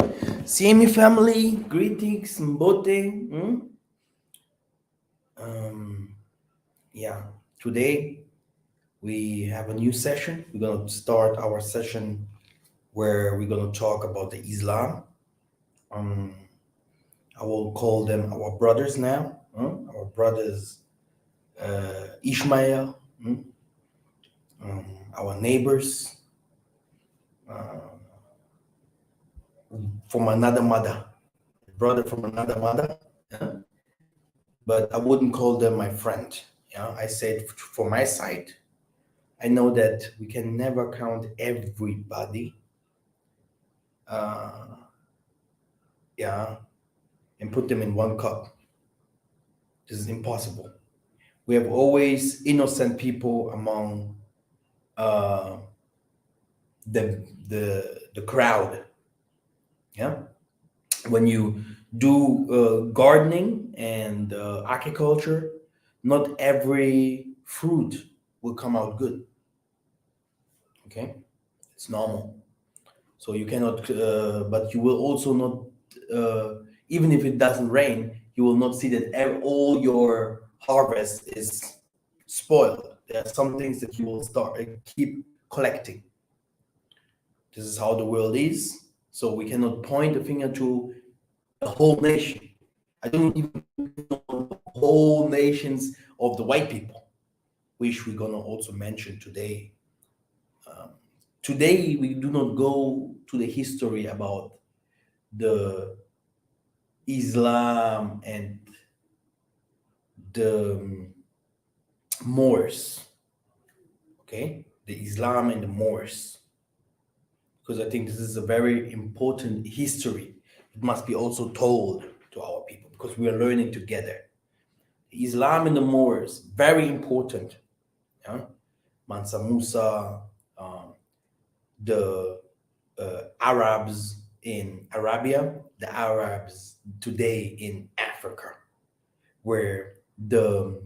CME family, greetings, Mbote. Um, yeah, today we have a new session. We're going to start our session where we're going to talk about the Islam. Um, I will call them our brothers now. Our brothers Ishmael, our neighbors from another mother, brother from another mother. Yeah? But I wouldn't call them my friend. Yeah, I said for my side, I know that we can never count everybody, uh, yeah, and put them in one cup. This is impossible. We have always innocent people among uh, the crowd. Yeah, when you do gardening and agriculture, not every fruit will come out good. Okay, it's normal. So you cannot, but you will also not, even if it doesn't rain, you will not see that all your harvest is spoiled. There are some things that you will start keep collecting. This is how the world is. So we cannot point the finger to a whole nation. I don't even know whole nations of the white people, which we're gonna also mention today. Today we do not go to the history about the Islam and the Moors, okay? The Islam and the Moors, because I think this is a very important history. It must be also told to our people because we are learning together. The Islam and the Moors, very important. Yeah? Mansa Musa, um, the Arabs in Arabia, the Arabs today in Africa, where the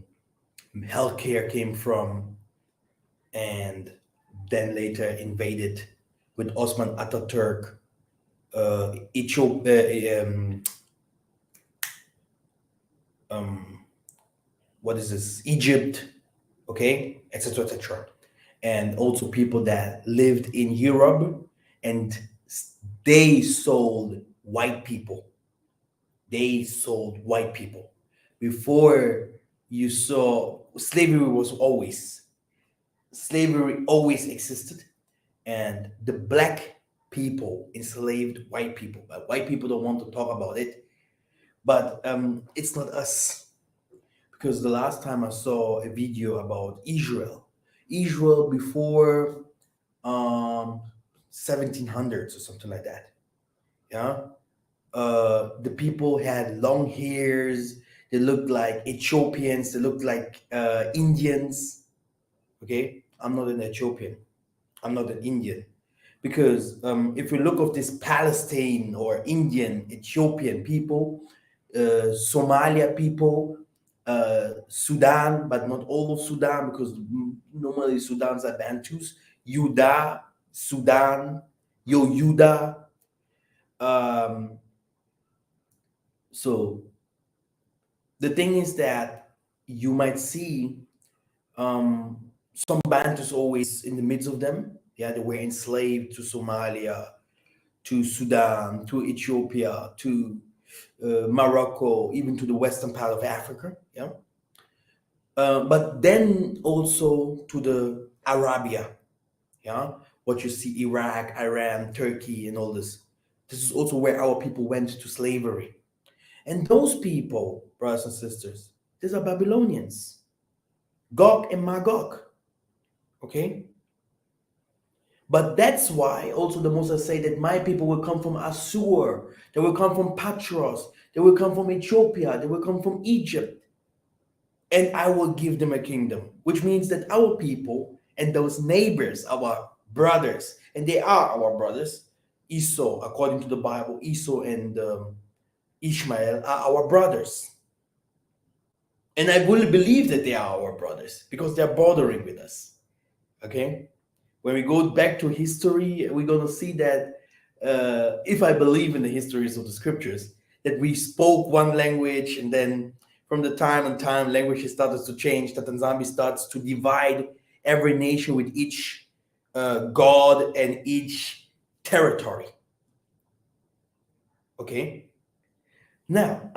healthcare came from, and then later invaded with Osman Ataturk, Ethiopia, what is this? Egypt, okay, etc., etc., and also people that lived in Europe, and they sold white people. They sold white people. Before you saw slavery always existed, and the black people enslaved white people, but white people don't want to talk about it. But it's not us, because the last time I saw a video about Israel before um 1700s or something like that. Yeah, the people had long hairs. They looked like Ethiopians. They looked like Indians. Okay, I'm not an Ethiopian. I'm not an Indian, because if we look of this Palestine or Indian, Ethiopian people, Somalia people, Sudan, but not all of Sudan, because normally Sudans are Bantus. Yuda, Sudan, Yuda. Um, so the thing is that you might see some Bantus always in the midst of them. Yeah, they were enslaved to Somalia, to Sudan, to Ethiopia, to Morocco, even to the western part of Africa. Yeah, but then also to the Arabia. Yeah, what you see, Iraq, Iran, Turkey, and all this. This is also where our people went to slavery. And those people, brothers and sisters, these are Babylonians, Gog and Magog. Okay, but that's why also the Moses say that my people will come from Assur, they will come from Patros, they will come from Ethiopia, they will come from Egypt, and I will give them a kingdom, which means that our people and those neighbors, our brothers, and they are our brothers, Esau, according to the Bible, Esau and Ishmael are our brothers. And I will believe that they are our brothers because they're bordering with us. Okay? When we go back to history, we're going to see that if I believe in the histories of the scriptures, that we spoke one language, and then from the time and time languages started to change, that Tanzania starts to divide every nation with each god and each territory. Okay. Now,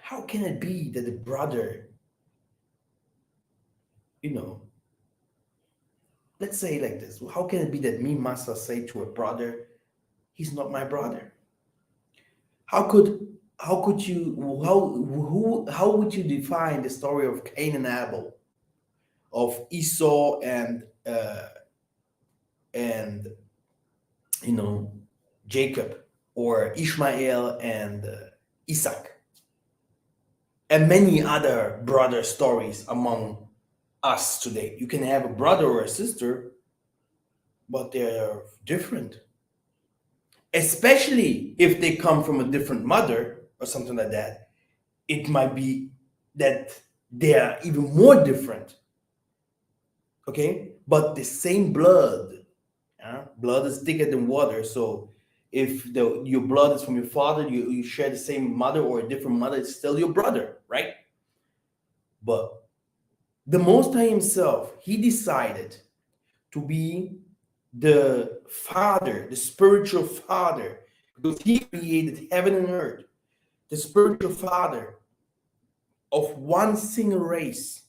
how can it be that the brother, you know, let's say like this, how can it be that me, Masa, say to a brother, he's not my brother? How could you how would you define the story of Cain and Abel, of Esau and you know Jacob, or Ishmael and Isaac, and many other brother stories among us today? You can have a brother or a sister, but they're different, especially if they come from a different mother or something like that. It might be that they are even more different. Okay, but the same blood. Blood is thicker than water. So if your blood is from your father, you share the same mother or a different mother, it's still your brother, right? But the Most High Himself, He decided to be the father, the spiritual father, because He created heaven and earth, the spiritual father of one single race.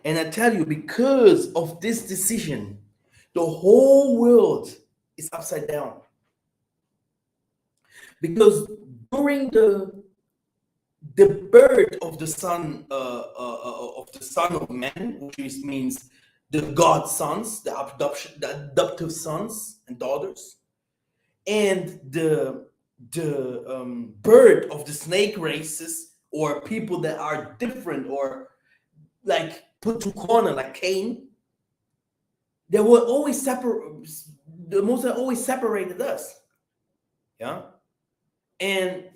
And I tell you, because of this decision, the whole world is upside down. Because during the birth of the son of man, which means the God sons, the adoptive sons and daughters, and the birth of the snake races, or people that are different or like put to corner, like Cain, they were always separate. The Most High always separated us. Yeah. And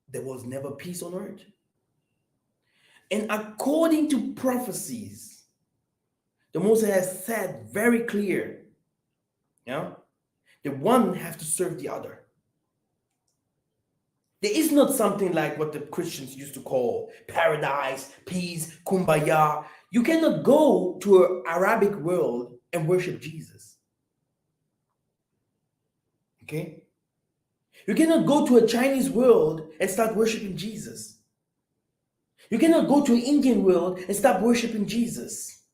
there was never peace on earth. And according to prophecies, the Most High has said very clear, yeah, that one have to serve the other. There is not something like what the Christians used to call paradise, peace, kumbaya. You cannot go to an Arabic world and worship Jesus. Okay? You cannot go to a Chinese world and start worshiping Jesus. You cannot go to an Indian world and start worshiping Jesus.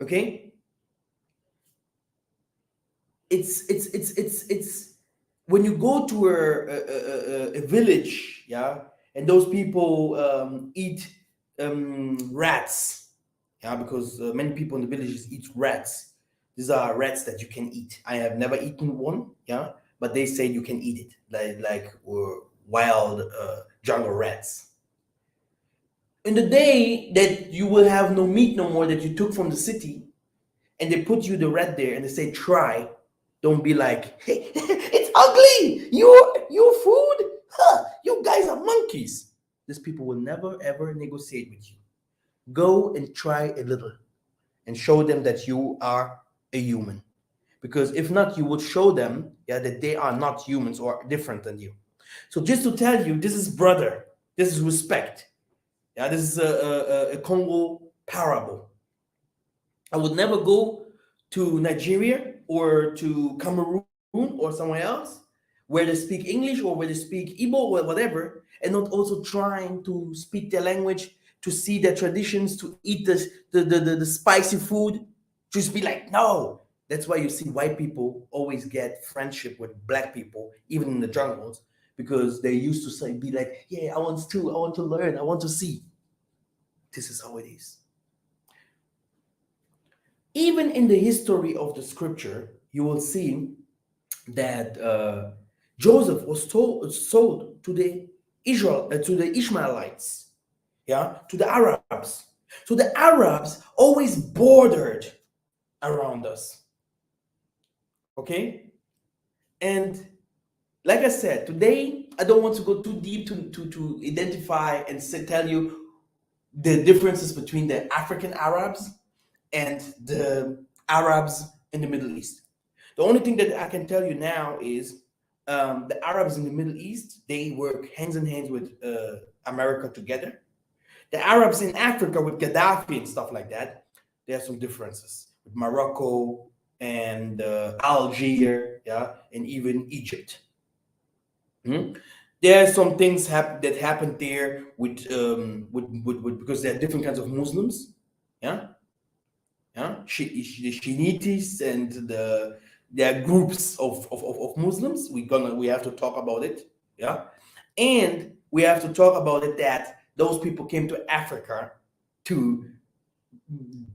Okay? It's when you go to a village, yeah, and those people eat rats, yeah, because many people in the villages eat rats. These are rats that you can eat. I have never eaten one, yeah, but they say you can eat it, like wild jungle rats. In the day that you will have no meat no more that you took from the city, and they put you the rat there and they say try, don't be like, hey, it's ugly, your food, huh, you guys are monkeys. These people will never ever negotiate with you. Go and try a little and show them that you are a human, because if not, you would show them, yeah, that they are not humans or different than you. So just to tell you, this is brother, this is respect. Yeah, this is a Congo parable. I would never go to Nigeria or to Cameroon or somewhere else where they speak English or where they speak Igbo or whatever, and not also trying to speak their language, to see their traditions, to eat the spicy food. Just be like, no. That's why you see white people always get friendship with black people, even in the jungles, because they used to say, be like, yeah, I want to learn, I want to see. This is how it is. Even in the history of the scripture, you will see that Joseph was sold to the to the Ishmaelites, yeah, to the Arabs. So the Arabs always bordered around us, okay? And like I said, today I don't want to go too deep to identify and tell you the differences between the African Arabs and the Arabs in the Middle East. The only thing that I can tell you now is the Arabs in the Middle East, they work hands in hands with America together. The Arabs in Africa with Gaddafi and stuff like that, there are some differences with Morocco and Algeria, yeah, and even Egypt. Hmm? There are some things that happened there with because there are different kinds of Muslims, yeah, yeah, the Shiites and there are groups of Muslims. We have to talk about it, yeah, and we have to talk about it that those people came to Africa to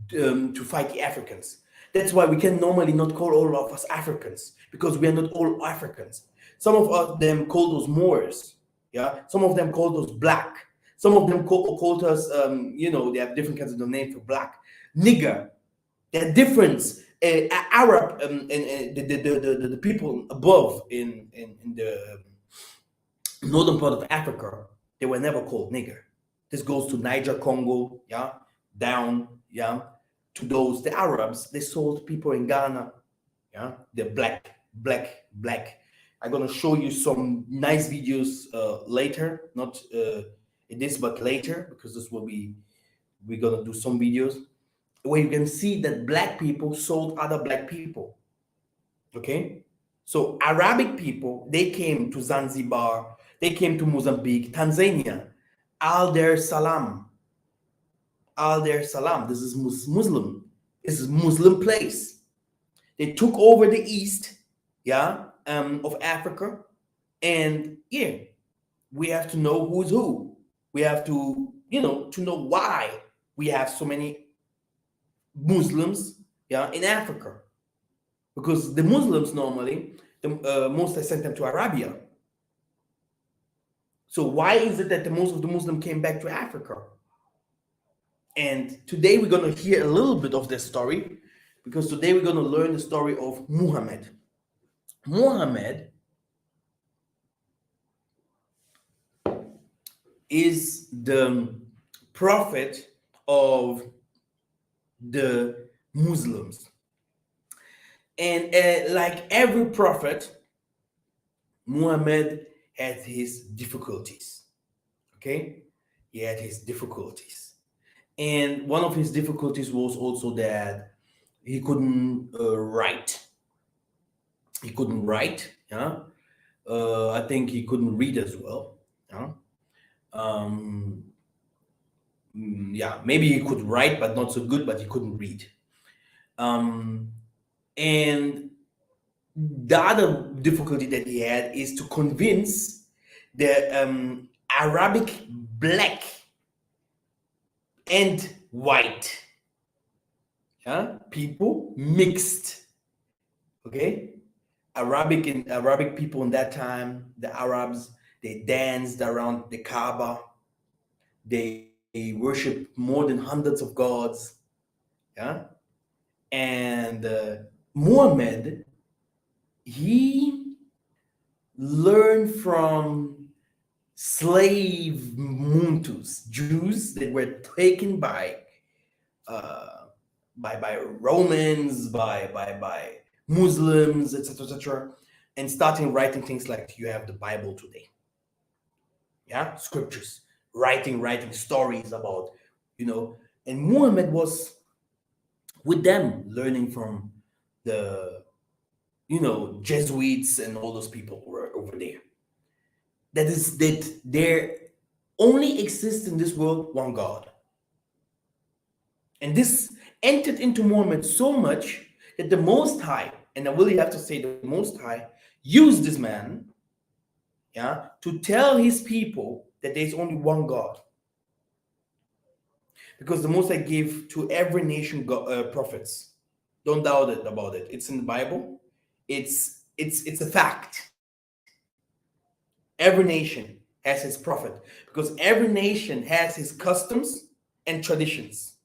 to fight the Africans. That's why we can normally not call all of us Africans because we are not all Africans. Some of them called us Moors, yeah. Some of them called us black. Some of them called us, they have different kinds of the name for black, nigger. There are difference. Arab and the people above in the northern part of Africa, they were never called nigger. This goes to Niger, Congo, yeah, down, yeah, to those the Arabs. They sold people in Ghana, yeah, they're black. I'm gonna show you some nice videos later, not this, but later because this will be we're gonna do some videos where you can see that black people sold other black people. Okay, so Arabic people they came to Zanzibar, they came to Mozambique, Tanzania, Al Dar Salam, Al Dar Salam. This is Muslim. This is Muslim place. They took over the east, yeah, of Africa, and yeah, we have to know who's who. We have to, to know why we have so many Muslims, yeah, in Africa. Because the Muslims normally, most I sent them to Arabia. So why is it that the most of the Muslim came back to Africa? And today we're going to hear a little bit of this story because today we're going to learn the story of Muhammad. Muhammad is the prophet of the Muslims. And like every prophet, Muhammad had his difficulties. Okay? He had his difficulties. And one of his difficulties was also that he couldn't write. He couldn't write. Yeah. I think he couldn't read as well. Yeah. Um, yeah. Maybe he could write, but not so good. But he couldn't read. Um, and the other difficulty that he had is to convince the Arabic black and white, yeah, people mixed. Okay, Arabic people in that time, the Arabs, they danced around the Kaaba. They worship more than hundreds of gods. Yeah, and Muhammad, he learned from slave Muntus, Jews that were taken uh, by Romans, by Muslims, etc., and starting writing things like you have the Bible today. Yeah, scriptures, writing stories about, and Muhammad was with them, learning from the Jesuits and all those people were over there. That there only exists in this world one God. And this entered into Muhammad so much that the Most High, and I really have to say the Most High, used this man, yeah, to tell his people that there's only one God. Because the Most High gave to every nation prophets. Don't doubt it about it. It's in the Bible. It's a fact. Every nation has his prophet because every nation has his customs and traditions.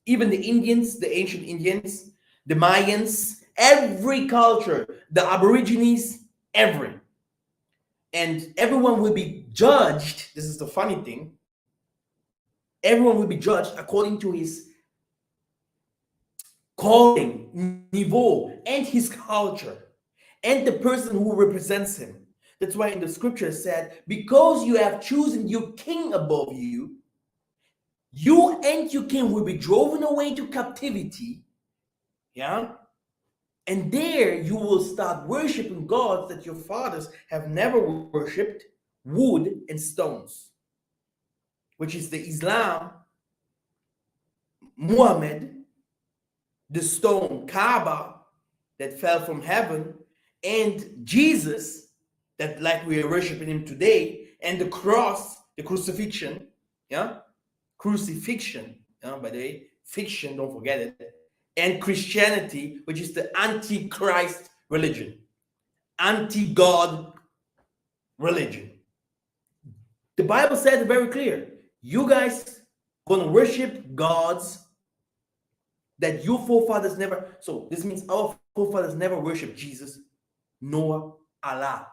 Even the Indians, the ancient Indians, the Mayans, every culture, the Aborigines, every. And everyone will be judged. This is the funny thing. Everyone will be judged according to his calling, niveau, and his culture, and the person who represents him. That's why in the scripture it said, because you have chosen your king above you, you and your king will be driven away into captivity. Yeah. And there you will start worshiping gods that your fathers have never worshipped, wood and stones, which is the Islam, Muhammad, the stone Kaaba that fell from heaven, and Jesus, that like we are worshiping him today, and the cross, the crucifixion, yeah, crucifixion, yeah, by the way, fiction, don't forget it, and Christianity, which is the anti-Christ religion, anti-God religion. The Bible says it very clear. You guys gonna worship gods that your forefathers never. So this means our forefathers never worshiped Jesus, Noah, Allah,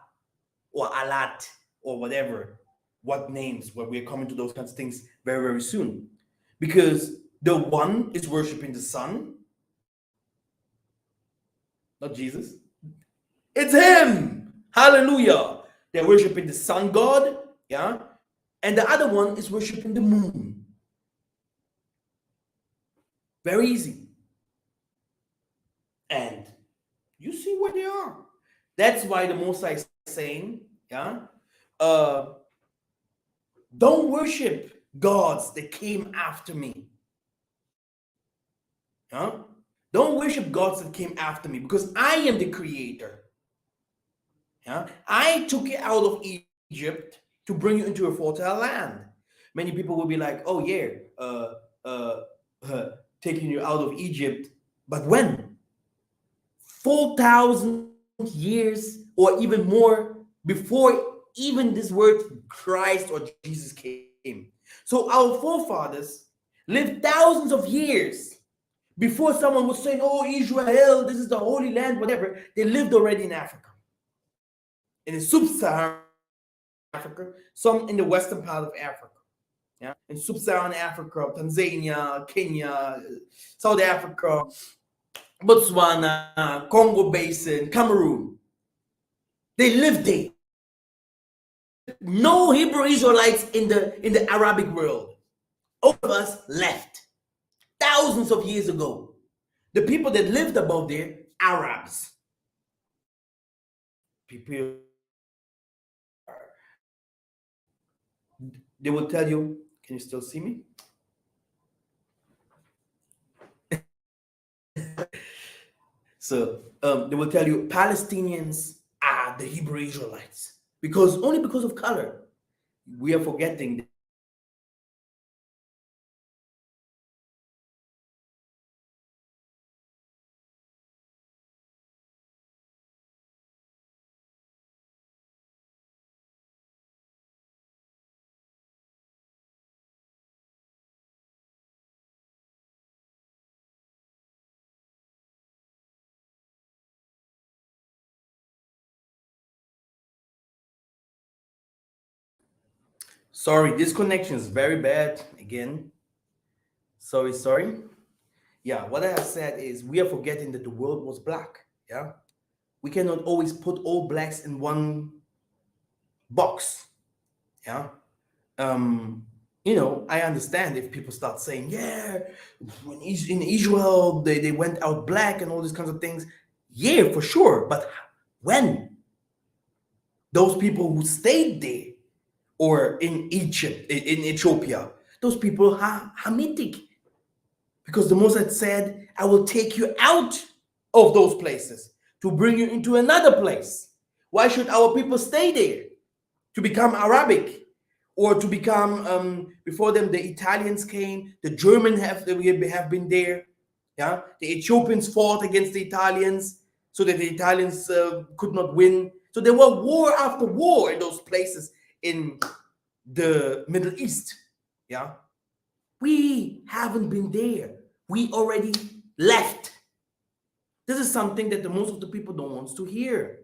or Alat, or whatever, what names. Where we're coming to those kinds of things very, very soon, because the one is worshiping the Son, not Jesus. It's him. Hallelujah. They're worshiping the sun god, yeah, and the other one is worshiping the moon. Very easy. And you see where they are. That's why the Most High is saying, yeah, don't worship gods that came after me. Huh? Don't worship gods that came after me, because I am the creator. Yeah? I took you out of Egypt to bring you into a fertile land. Many people will be like, oh yeah, taking you out of Egypt, but when? 4,000 years or even more before even this word Christ or Jesus came. So our forefathers lived thousands of years before someone was saying, oh, Israel, this is the Holy Land, whatever. They lived already in Africa, in the sub-Saharan Africa, some in the western part of Africa. Yeah, in sub-Saharan Africa, Tanzania, Kenya, South Africa, Botswana, Congo Basin, Cameroon. They lived there. No Hebrew Israelites in the Arabic world. All of us left thousands of years ago. The people that lived above there, Arabs. People, they will tell you, can you still see me? So they will tell you Palestinians are the Hebrew Israelites, because only because of color. We are forgetting. Sorry, this connection is very bad again. Sorry. Yeah, what I have said is we are forgetting that the world was black. Yeah, we cannot always put all blacks in one box. Yeah, I understand if people start saying, yeah, in Israel they went out black and all these kinds of things. Yeah, for sure. But when? Those people who stayed there, or in Egypt, in Ethiopia, those people are Hamitic. Because the Mosai said, I will take you out of those places to bring you into another place. Why should our people stay there? To become Arabic, or to become, before them, the Italians came, the Germans have been there. Yeah, the Ethiopians fought against the Italians so that the Italians could not win. So there were war after war in those places in the Middle East. Yeah, we haven't been there. We already left. This is something that most of the people don't want to hear.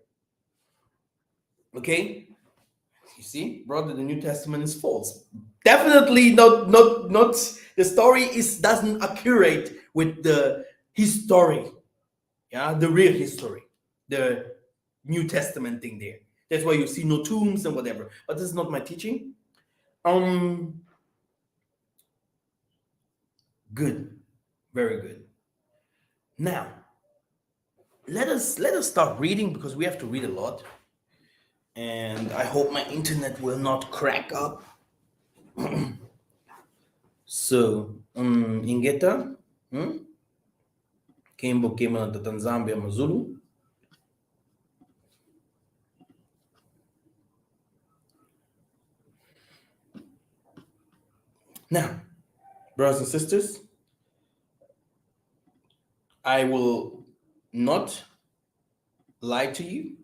Okay, you see, brother, the New Testament is false. Definitely not. The story doesn't accurate with the his story, yeah, the real history, the New Testament thing there. That's why you see no tombs and whatever. But this is not my teaching. Um, Good, very good. Now let us start reading because we have to read a lot, and I hope my internet will not crack up. So, Ingeta, hmm? Kimbo Kima the Tanzambia Mazulu. Now, brothers and sisters, I will not lie to you.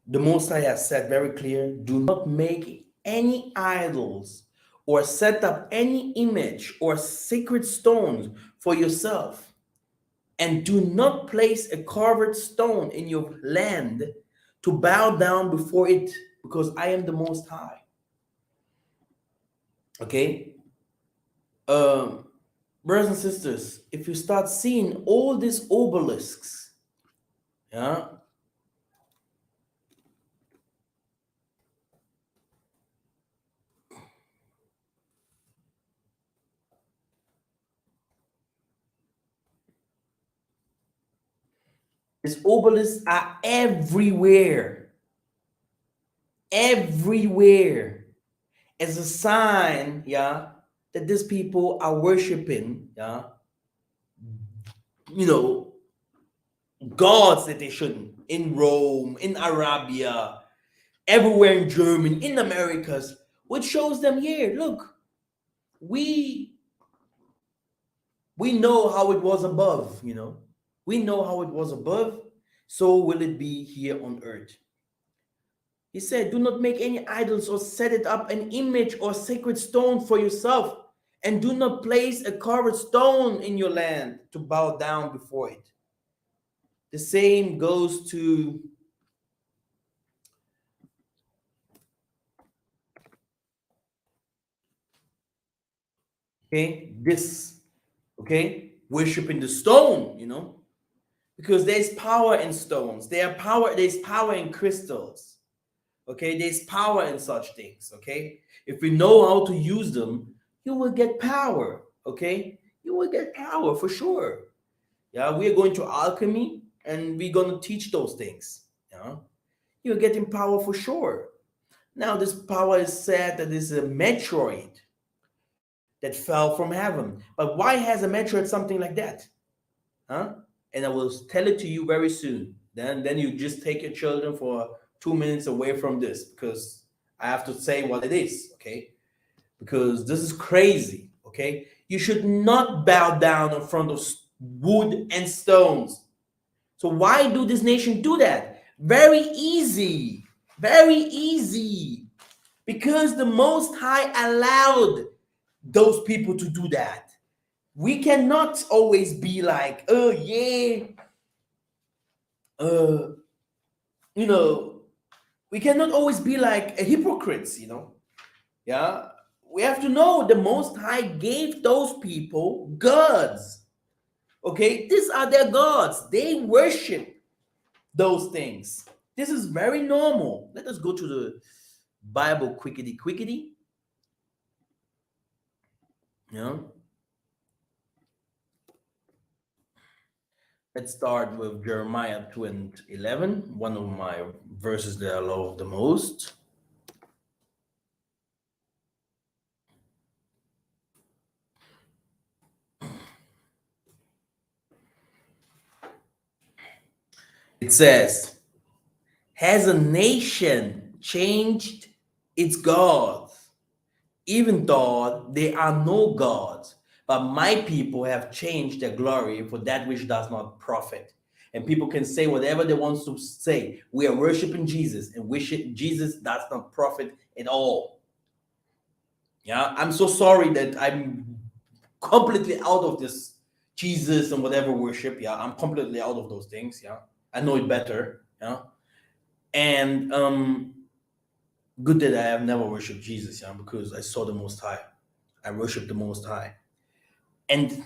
The Most High has said very clear: do not make any idols or set up any image or sacred stones for yourself, and do not place a carved stone in your land to bow down before it, because I am the Most High. Okay? Um, Brothers and sisters, if you start seeing all these obelisks, yeah, these obelisks are everywhere, everywhere, as a sign, yeah, that these people are worshiping, yeah, you know, gods that they shouldn't. In Rome, in Arabia, everywhere in Germany, in Americas, which shows them, yeah, look, we we know how it was above, we know how it was above, so will it be here on earth. He said, do not make any idols or set it up an image or sacred stone for yourself, and do not place a carved stone in your land to bow down before it. The same goes to, okay, this, okay, worshiping the stone, because there's power in stones. There's power in crystals. Okay, there's power in such things. Okay, if we know how to use them, you will get power. Okay, you will get power for sure. Yeah, we are going to alchemy and we're going to teach those things. Yeah, you're getting power for sure. Now, this power is said that is a meteoroid that fell from heaven. But why has a meteoroid something like that? Huh? And I will tell it to you very soon. Then you just take your children for 2 minutes away from this, because I have to say what it is, okay? Because this is crazy, okay? You should not bow down in front of wood and stones. So why do this nation do that? Very easy. Very easy. Because the Most High allowed those people to do that. We cannot always be like, oh yeah, uh, you know, we cannot always be like a hypocrites. Yeah, we have to know the Most High gave those people gods. Okay, these are their gods. They worship those things. This is very normal. Let us go to the Bible quickity, quickity. You know, let's start with Jeremiah 2 and 11, one of my verses that I love the most. It says, has a nation changed its gods, even though they are no gods? But my people have changed their glory for that which does not profit. And people can say whatever they want to say. We are worshiping Jesus, and Jesus does not profit at all. Yeah, I'm so sorry that I'm completely out of this Jesus and whatever worship. Yeah, I'm completely out of those things. Yeah, I know it better. Yeah, and good that I have never worshipped Jesus. Yeah, because I saw the Most High. I worship the Most High, and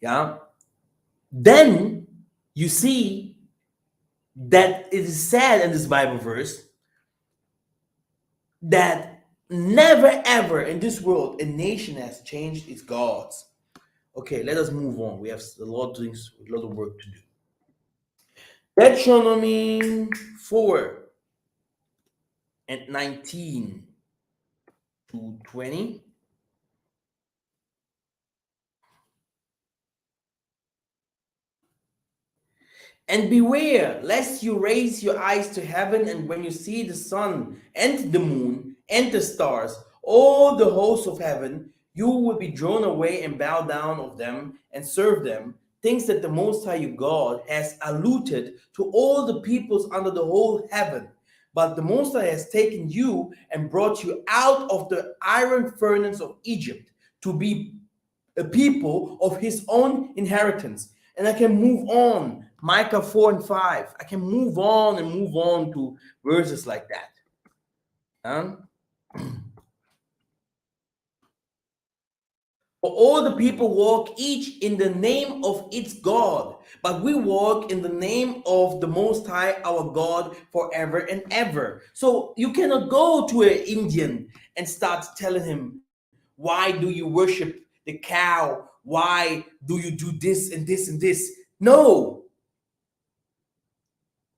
yeah, Then you see that it is said in this Bible verse that never ever in this world a nation has changed its gods. Okay, let us move on. We have a lot of things, a lot of work to do. Deuteronomy 4 and 19 to 20. And beware lest you raise your eyes to heaven, and when you see the sun and the moon and the stars, all the hosts of heaven, you will be drawn away and bow down of them and serve them. Things that the Most High your God has allotted to all the peoples under the whole heaven. But the Most High has taken you and brought you out of the iron furnace of Egypt to be a people of his own inheritance. And I can move on. Micah 4 and 5. I can move on and move on to verses like that. Huh? For all the people walk each in the name of its God, but we walk in the name of the Most High, our God, forever and ever. So you cannot go to an Indian and start telling him, why do you worship the cow? Why do you do this and this and this? No.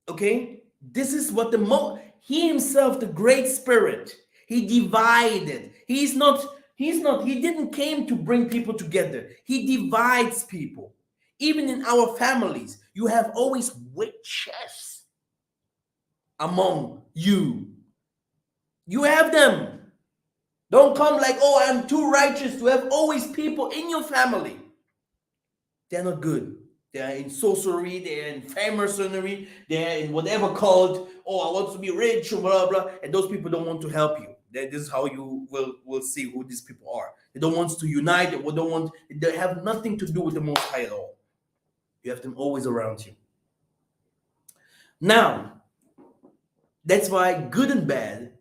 Okay? This is what he himself, the great spirit, he divided. He didn't came to bring people together. He divides people. Even in our families, you have always witches among you. You have them. Don't come like, oh, I'm too righteous to have always people in your family. They're not good. They're in sorcery, they're in Freemasonry, they're in whatever called, oh, I want to be rich, blah, blah, and those people don't want to help you. This is how you will see who these people are. They don't want to unite, they have nothing to do with the Most High at all. You have them always around you. Now, that's why good and bad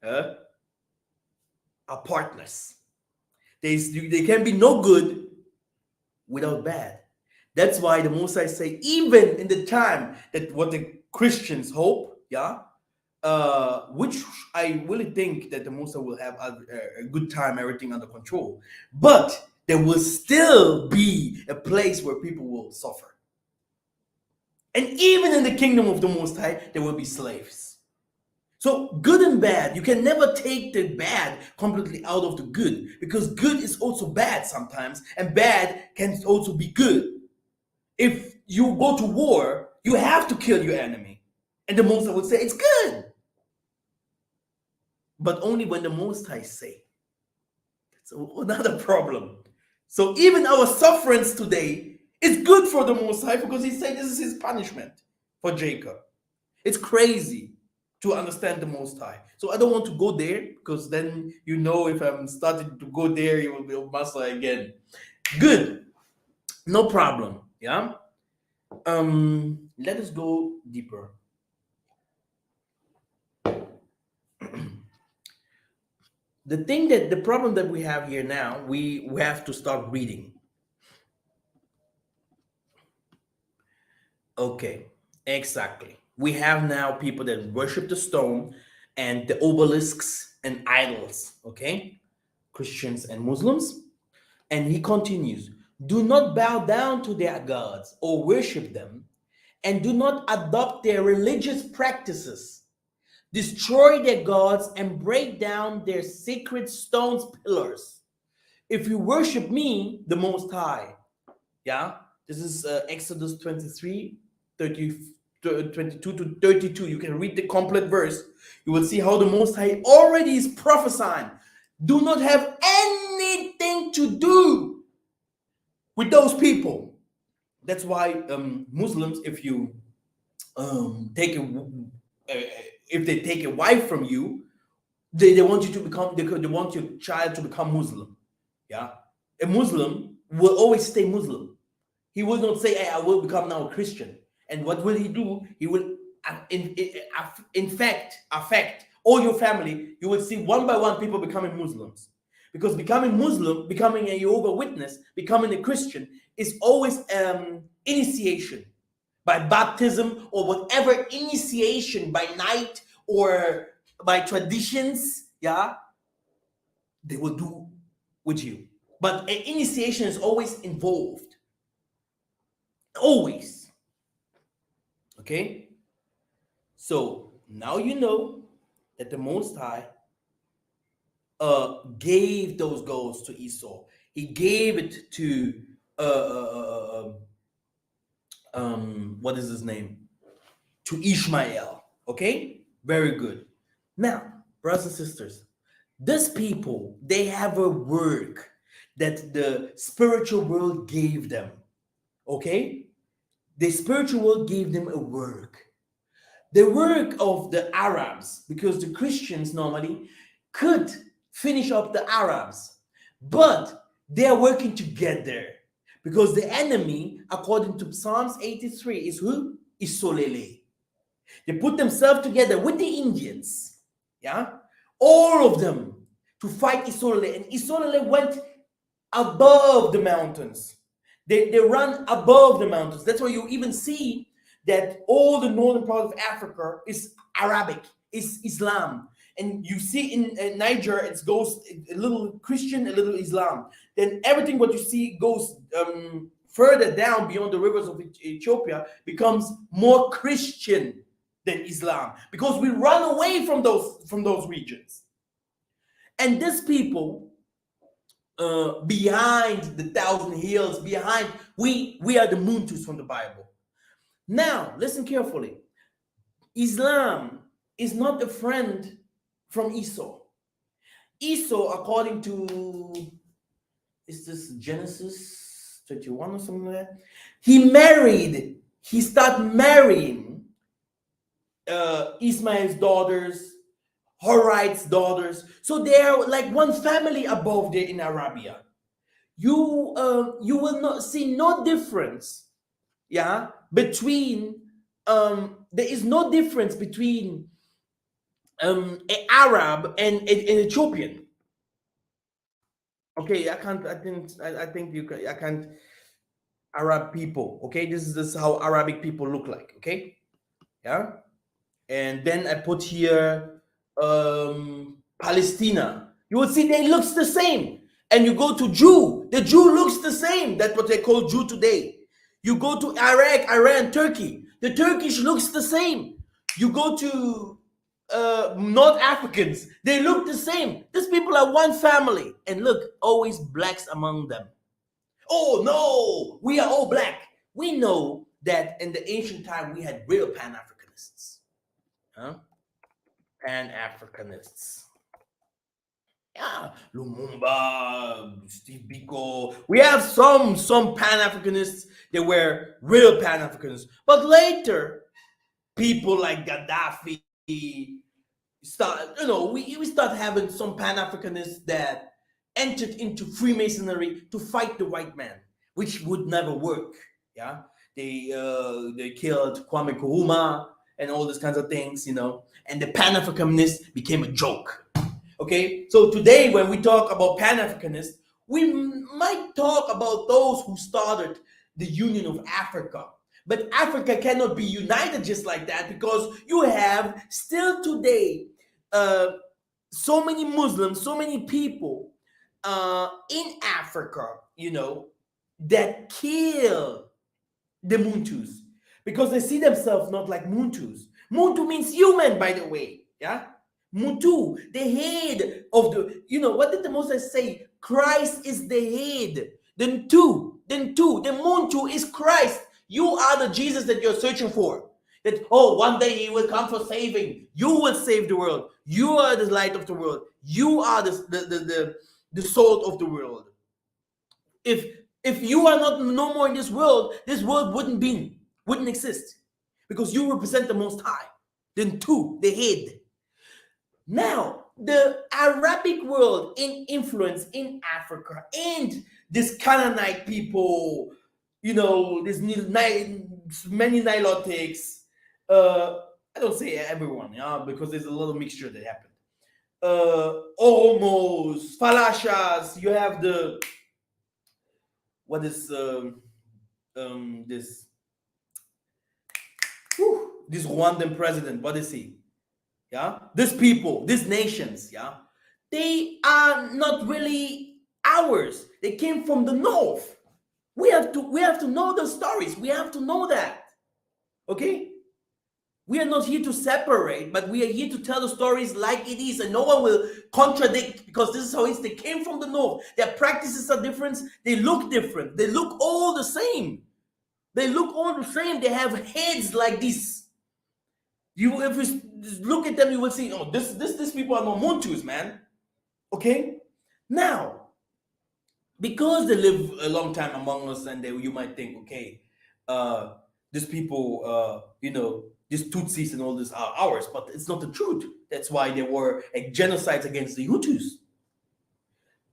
are partners. They can be no good without bad. That's why the Most High say, even in the time that what the Christians hope, which I really think that the Most High will have a good time, everything under control. But there will still be a place where people will suffer. And even in the kingdom of the Most High, there will be slaves. So good and bad, you can never take the bad completely out of the good, because good is also bad sometimes, and bad can also be good. If you go to war, you have to kill your enemy. And the Most High would say, it's good. But only when the Most High say. That's another problem. So even our sufferance today is good for the Most High, because he said this is his punishment for Jacob. It's crazy to understand the Most High. So I don't want to go there, because then if I'm starting to go there, you will be a master again. Good. No problem. Yeah. Let us go deeper. The problem that we have here now, we have to start reading. Okay, exactly. We have now people that worship the stone and the obelisks and idols, okay? Christians and Muslims. And he continues, do not bow down to their gods or worship them, and do not adopt their religious practices. Destroy their gods and break down their sacred stones pillars. If you worship me, the Most High, this is Exodus 23, 22 to 32. You can read the complete verse. You will see how the Most High already is prophesying. Do not have anything to do with those people. That's why Muslims, if you if they take a wife from you, they want you to become, they want your child to become Muslim. Yeah, a Muslim will always stay Muslim. He will not say, hey, I will become now a Christian. And what will he do? He will in fact affect all your family. You will see one by one people becoming Muslims, because becoming Muslim, becoming a Jehovah Witness, becoming a Christian is always initiation by baptism or whatever initiation by night or by traditions, yeah, they will do with you. But an initiation is always involved. Always. Okay? So now you know that the Most High gave those goals to Esau. He gave it to what is his name? To Ishmael. Okay? Very good. Now, brothers and sisters, these people, they have a work that the spiritual world gave them. Okay? The spiritual world gave them a work. The work of the Arabs, because the Christians normally could finish up the Arabs, but they are working together because the enemy, according to Psalms 83, is who? Is Solele. They put themselves together with the Indians, yeah, all of them to fight Isolele. And Isolele went above the mountains. They run above the mountains. That's why you even see that all the northern part of Africa is Arabic, is Islam. And you see in Niger, it goes a little Christian, a little Islam. Then everything what you see goes further down beyond the rivers of Ethiopia becomes more Christian than Islam, because we run away from those regions. And these people, behind the thousand hills, behind we are the Muntus from the Bible. Now listen carefully. Islam is not a friend from Esau. Esau, according to, is this Genesis 31 or something like that? He started marrying Ismail's daughters, Horite's daughters. So they are like one family above there in Arabia. You will not see no difference, yeah, between there is no difference between an Arab and an Ethiopian. Okay, I think you can, I can't. Arab people, okay, this is how Arabic people look like, okay, yeah. And then I put here Palestina. You will see they looks the same. And you go to Jew, the Jew looks the same. That's what they call Jew today. You go to Iraq, Iran, Turkey, the Turkish looks the same. You go to North Africans, they look the same. These people are one family. And look, always blacks among them. Oh no, we are all black. We know that in the ancient time we had real Pan-Africanists. Huh? Pan-Africanists. Yeah, Lumumba, Steve Biko. We have some Pan-Africanists. They were real Pan-Africanists. But later, people like Gaddafi start, we start having some Pan-Africanists that entered into Freemasonry to fight the white man, which would never work. Yeah, they killed Kwame Nkrumah and all these kinds of things, and the Pan-Africanists became a joke. Okay, so today when we talk about Pan-Africanists, we might talk about those who started the Union of Africa. But Africa cannot be united just like that, because you have still today so many Muslims, so many people in Africa, that kill the Muntus because they see themselves not like Muntus. Muntu means human, by the way. Yeah, Muntu, the head of the. What did the Moses say? Christ is the head. Then the Muntu is Christ. You are the Jesus that you're searching for. That one day he will come for saving. You will save the world. You are the light of the world. You are the salt of the world. If you are no more in this world wouldn't exist, because you represent the Most High. Then the head. Now the Arabic world in influence in Africa and this Canaanite people, there's many Nilotics. I don't say everyone, because there's a little mixture that happened. Oromos, Falashas. You have what is this this Rwandan president, what is he? Yeah, these people, these nations, yeah, they are not really ours. They came from the north. We have to know the stories. We have to know that. Okay? We are not here to separate, but we are here to tell the stories like it is, and no one will contradict, because this is how it is. They came from the north. Their practices are different. They look different. They look all the same. They look all the same. They have heads like this. If you look at them, you will see, oh, these people are not Montus, man. Okay? Now, because they live a long time among us, and you might think, okay, these people, these Tutsis and all this are ours, but it's not the truth. That's why there were genocides against the Hutus.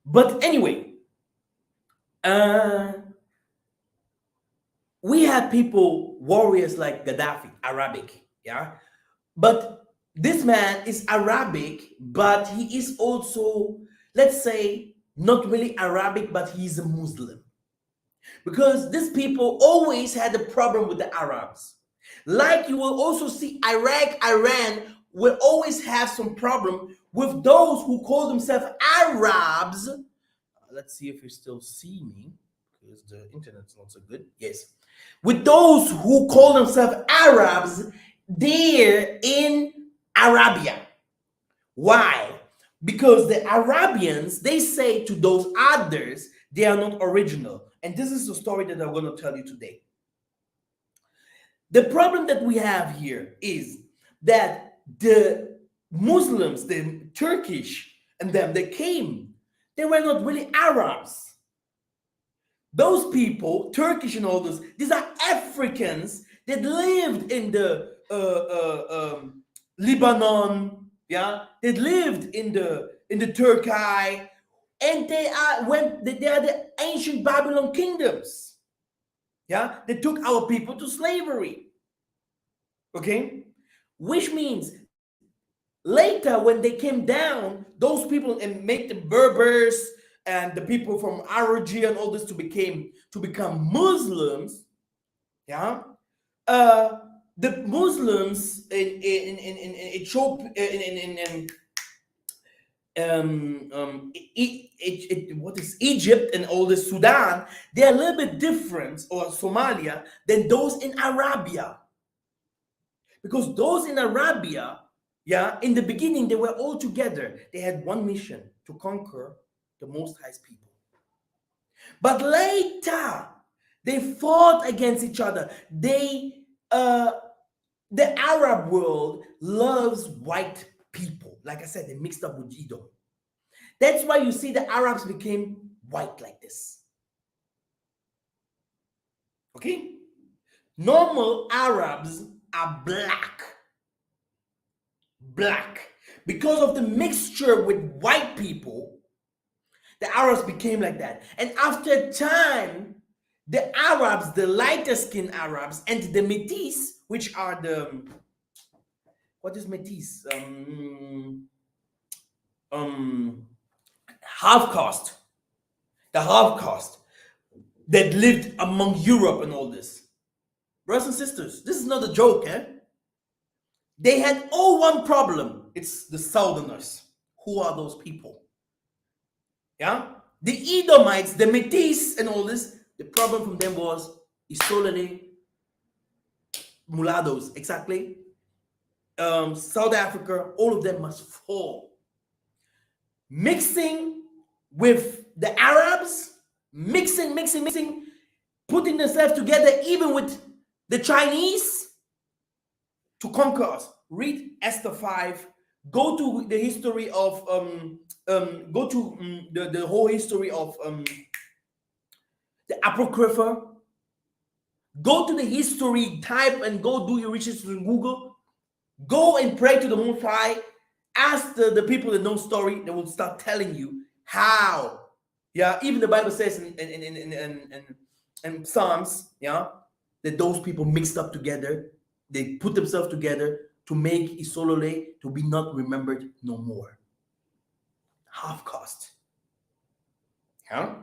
But anyway, we had people, warriors like Gaddafi, Arabic, yeah? But this man is Arabic, but he is also, let's say, not really Arabic, but he's a Muslim. Because these people always had a problem with the Arabs. Like you will also see Iraq, Iran will always have some problem with those who call themselves Arabs. Let's see if you still see me, because the internet's not so good. Yes. With those who call themselves Arabs, they're in Arabia. Why? Because the Arabians, they say to those others, they are not original. And this is the story that I'm going to tell you today. The problem that we have here is that the Muslims, the Turkish and them, they came, they were not really Arabs. Those people, Turkish and all those, these are Africans that lived in the Lebanon, yeah, they lived in the Turkey, and they are the ancient Babylon kingdoms. Yeah, they took our people to slavery. Okay, which means later when they came down, those people and made the Berbers and the people from Arabian and all this to become Muslims. Yeah, the Muslims in Ethiopia, what is Egypt and all the Sudan, they're a little bit different, or Somalia, than those in Arabia. Because those in Arabia, yeah, in the beginning, they were all together. They had one mission: to conquer the Most High's people. But later, they fought against each other. The Arab world loves white people. Like I said, they mixed up with Edom. That's why you see the Arabs became white like this. Okay? Normal Arabs are black. Black. Because of the mixture with white people, the Arabs became like that. And after time, the Arabs, the lighter skinned Arabs, and the Métis, which are the, what is Métis? Half caste. The half caste that lived among Europe and all this. Brothers and sisters, this is not a joke, eh? They had all one problem. It's the Southerners. Who are those people? Yeah? The Edomites, the Métis and all this, the problem from them was Isolani, mulattoes, exactly. South Africa, all of them must fall. Mixing with the Arabs, mixing, putting themselves together even with the Chinese to conquer us. Read Esther 5. Go to the history of the whole history of the Apocrypha. Go to the history, type and go do your research in Google. Go and pray to the Most High. Ask the people that know story. They will start telling you how. Yeah, even the Bible says in Psalms, yeah, that those people mixed up together. They put themselves together to make Isolole to be not remembered no more. Half caste. Yeah,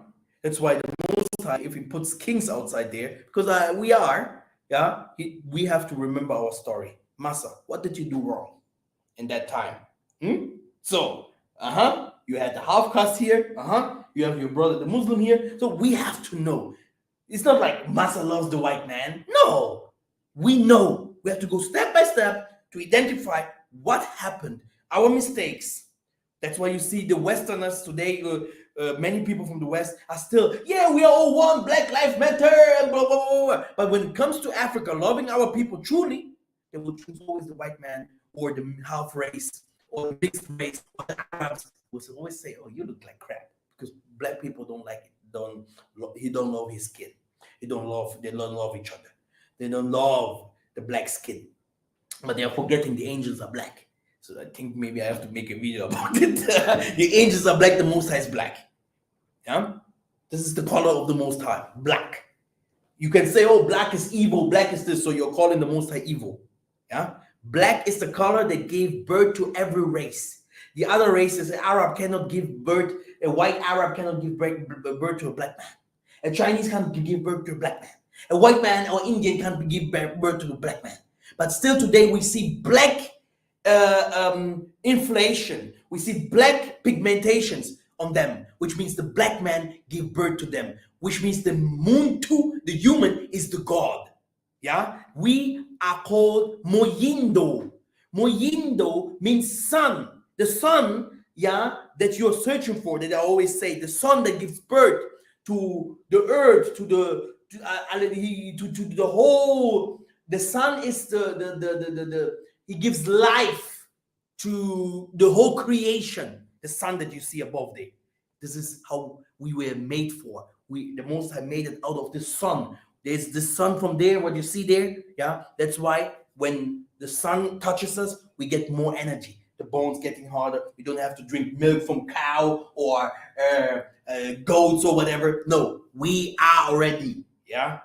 that's why the Most High, if he puts kings outside there, because we are, yeah, we have to remember our story. Massa, what did you do wrong in that time? So, you had the half caste here, you have your brother, the Muslim here. So we have to know. It's not like Massa loves the white man. No, we know. We have to go step by step to identify what happened, our mistakes. That's why you see the Westerners today. Many people from the West are still, yeah, we are all one, Black Lives Matter, and blah, blah, blah, blah. But when it comes to Africa, loving our people truly, they will choose always the white man or the half race or the mixed race or the Arabs. Will always say, oh, you look like crap, because black people don't like it. He don't love his skin. They don't love each other. They don't love the black skin. But they are forgetting the angels are black. So I think maybe I have to make a video about it. The angels are black, the Most High is black. Yeah? This is the color of the Most High, black. You can say, oh, black is evil, black is this, so you're calling the Most High evil. Yeah? Black is the color that gave birth to every race. The other races, an Arab cannot give birth, a white Arab cannot give birth to a black man. A Chinese can't give birth to a black man. A white man or Indian can't give birth to a black man. But still today we see black inflation. We see black pigmentations on them, which means the black man gave birth to them, which means the muntu, the human, is the god. Yeah, we are called Moyindo. Moyindo means sun. The sun, yeah, that you're searching for. That I always say, the sun that gives birth to the earth, to the whole. The sun is the he gives life to the whole creation. The sun that you see above there. This is how we were made for. The Most High made it out of the sun. There's the sun from there, what you see there. Yeah, that's why when the sun touches us, we get more energy. The bones getting harder. We don't have to drink milk from cow or goats or whatever. No, we are already. Yeah,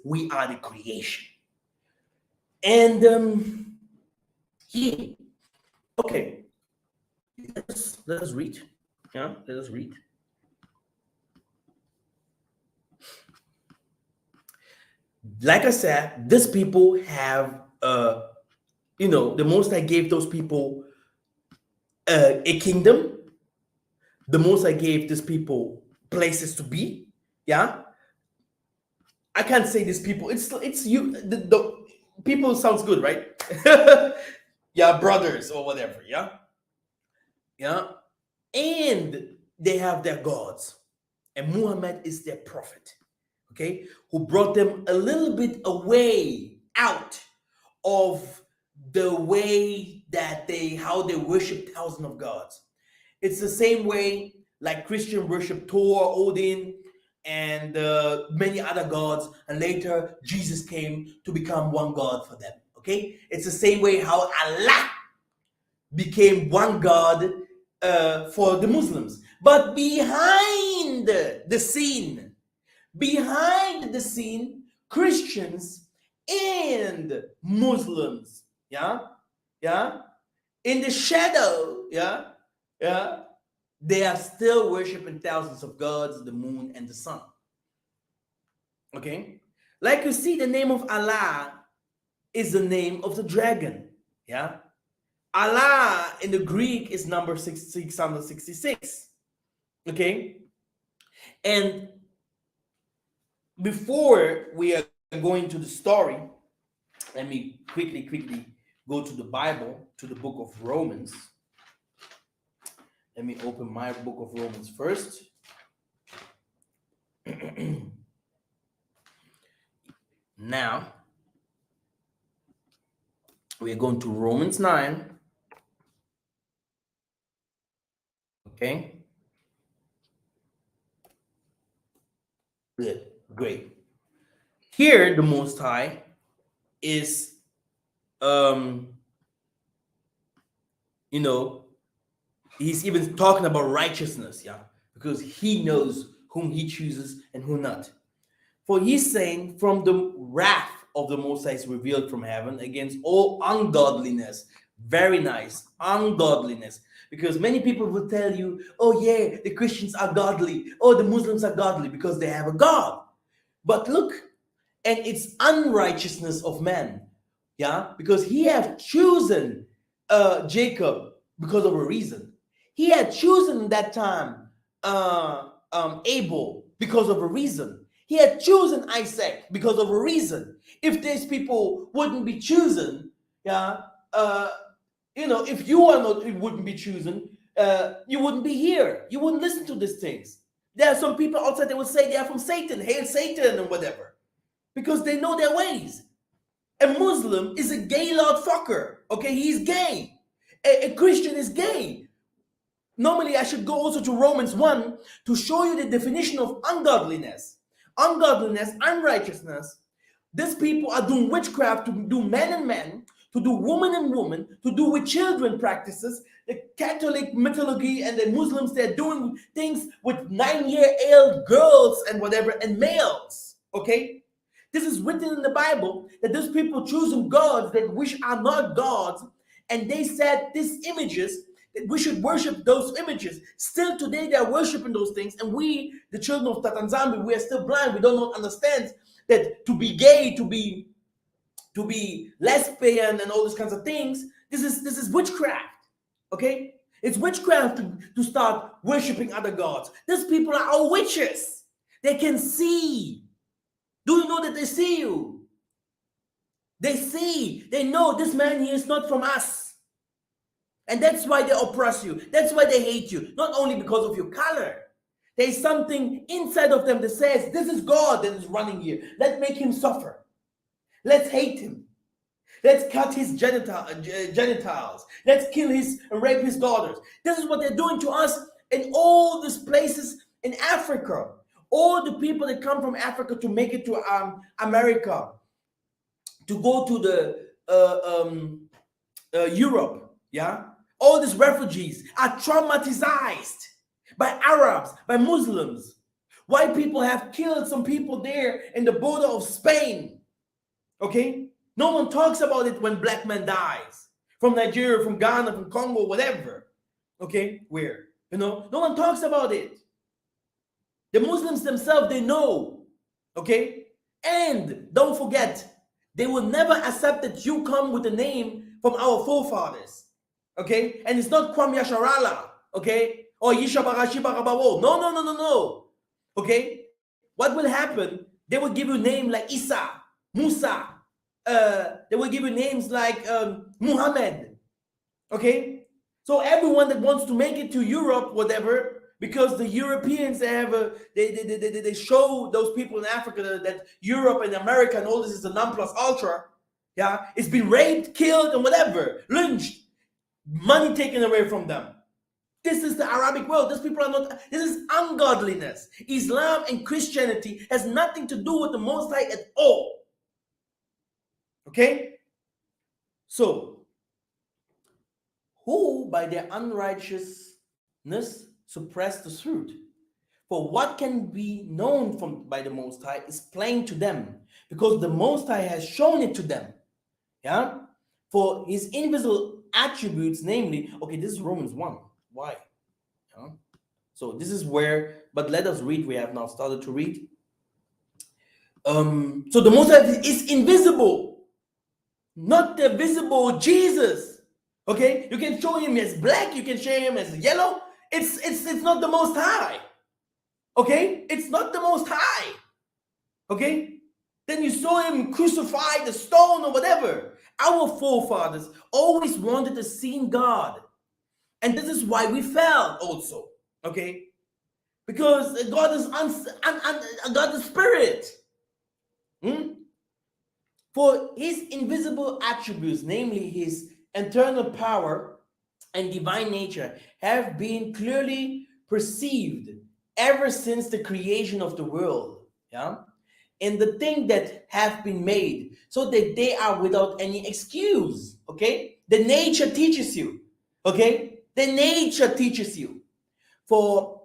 we are the creation. And yeah, okay. Let us read. Yeah, let us read. Like I said, these people have, the Most High gave those people a kingdom. The Most High gave these people places to be. Yeah, I can't say these people. It's you. The people sounds good, right? Yeah, brothers or whatever. Yeah, yeah, and they have their gods, and Muhammad is their prophet. Okay, who brought them a little bit away out of the way that how they worship thousands of gods. It's the same way like Christian worship Thor, Odin, and many other gods, and later Jesus came to become one God for them. Okay, it's the same way how Allah became one God for the Muslims. But behind the scene, Christians and Muslims, in the shadow, they are still worshiping thousands of gods, the moon and the sun. Okay, like you see, the name of Allah is the name of the dragon. Yeah, Allah in the Greek is number 666. Okay, and before we are going to the story, let me quickly go to the Bible, to the book of Romans. Let me open my book of Romans first. Now, we are going to Romans 9. Okay. Good. Great. Here, the Most High is, he's even talking about righteousness, because he knows whom he chooses and who not. For he's saying, from the wrath of the Most High is revealed from heaven against all ungodliness. Very nice, ungodliness. Because many people will tell you, oh yeah, the Christians are godly, oh the Muslims are godly because they have a God. But look, and it's unrighteousness of man. Yeah, because he had chosen Jacob because of a reason. He had chosen that time Abel because of a reason. He had chosen Isaac because of a reason. If these people wouldn't be chosen, yeah, if you are not, it wouldn't be chosen, you wouldn't be here. You wouldn't listen to these things. There are some people outside that would say they are from Satan, hail Satan, and whatever, because they know their ways. A Muslim is a gay loud fucker. Okay, he's gay. A Christian is gay. Normally, I should go also to Romans 1 to show you the definition of ungodliness. Ungodliness, unrighteousness. These people are doing witchcraft to do man and man, to do woman and woman, to do with children practices. The Catholic mythology and the Muslims, they're doing things with 9-year-old girls and whatever, and males. Okay? This is written in the Bible that these people choosing gods that which are not gods, and they said these images that we should worship those images. Still today they are worshiping those things, and we, the children of Tatanzambi, we are still blind. We don't not understand that to be gay, to be lesbian, and all these kinds of things. This is witchcraft. Okay, it's witchcraft to start worshiping other gods. These people are all witches. They can see. Do you know that they see you? They see. They know this man here is not from us. And that's why they oppress you. That's why they hate you. Not only because of your color. There's something inside of them that says, this is God that is running here. Let's make him suffer. Let's hate him. Let's cut his genitals. Let's kill his and rape his daughters. This is what they're doing to us in all these places in Africa. All the people that come from Africa to make it to America, to go to the Europe, yeah? All these refugees are traumatized by Arabs, by Muslims. White people have killed some people there in the border of Spain, okay? No one talks about it when black man dies. From Nigeria, from Ghana, from Congo, whatever, okay? Where? No one talks about it. The Muslims themselves, they know, okay? And don't forget, they will never accept that you come with a name from our forefathers, okay? And it's not Kwam Yasharala, okay? Or Yishabarashi. No. Okay? What will happen? They will give you a name like Isa, Musa. They will give you names like Muhammad, okay? So everyone that wants to make it to Europe, whatever, because the Europeans, they show those people in Africa that Europe and America and all this is a non plus ultra. Yeah, it's been raped, killed, and whatever, lynched, money taken away from them. This is the Arabic world. These people are not. This is ungodliness. Islam and Christianity has nothing to do with the Most High at all. Okay, so who by their unrighteousness suppress the truth. For what can be known by the Most High is plain to them, because the Most High has shown it to them. Yeah? For his invisible attributes, namely, okay, this is Romans 1. Why? Yeah? So this is where, but let us read. We have now started to read. So the Most High is invisible, not the visible Jesus. Okay? You can show him as black, you can show him as yellow. It's not the Most High. Okay? It's not the Most High. Okay? Then you saw him crucify the stone or whatever. Our forefathers always wanted to see God. And this is why we fell also. Okay? Because God is God is spirit. For his invisible attributes, namely his eternal power and divine nature, have been clearly perceived ever since the creation of the world, yeah, and the things that have been made, so that they are without any excuse. Okay, the nature teaches you. Okay, the nature teaches you. For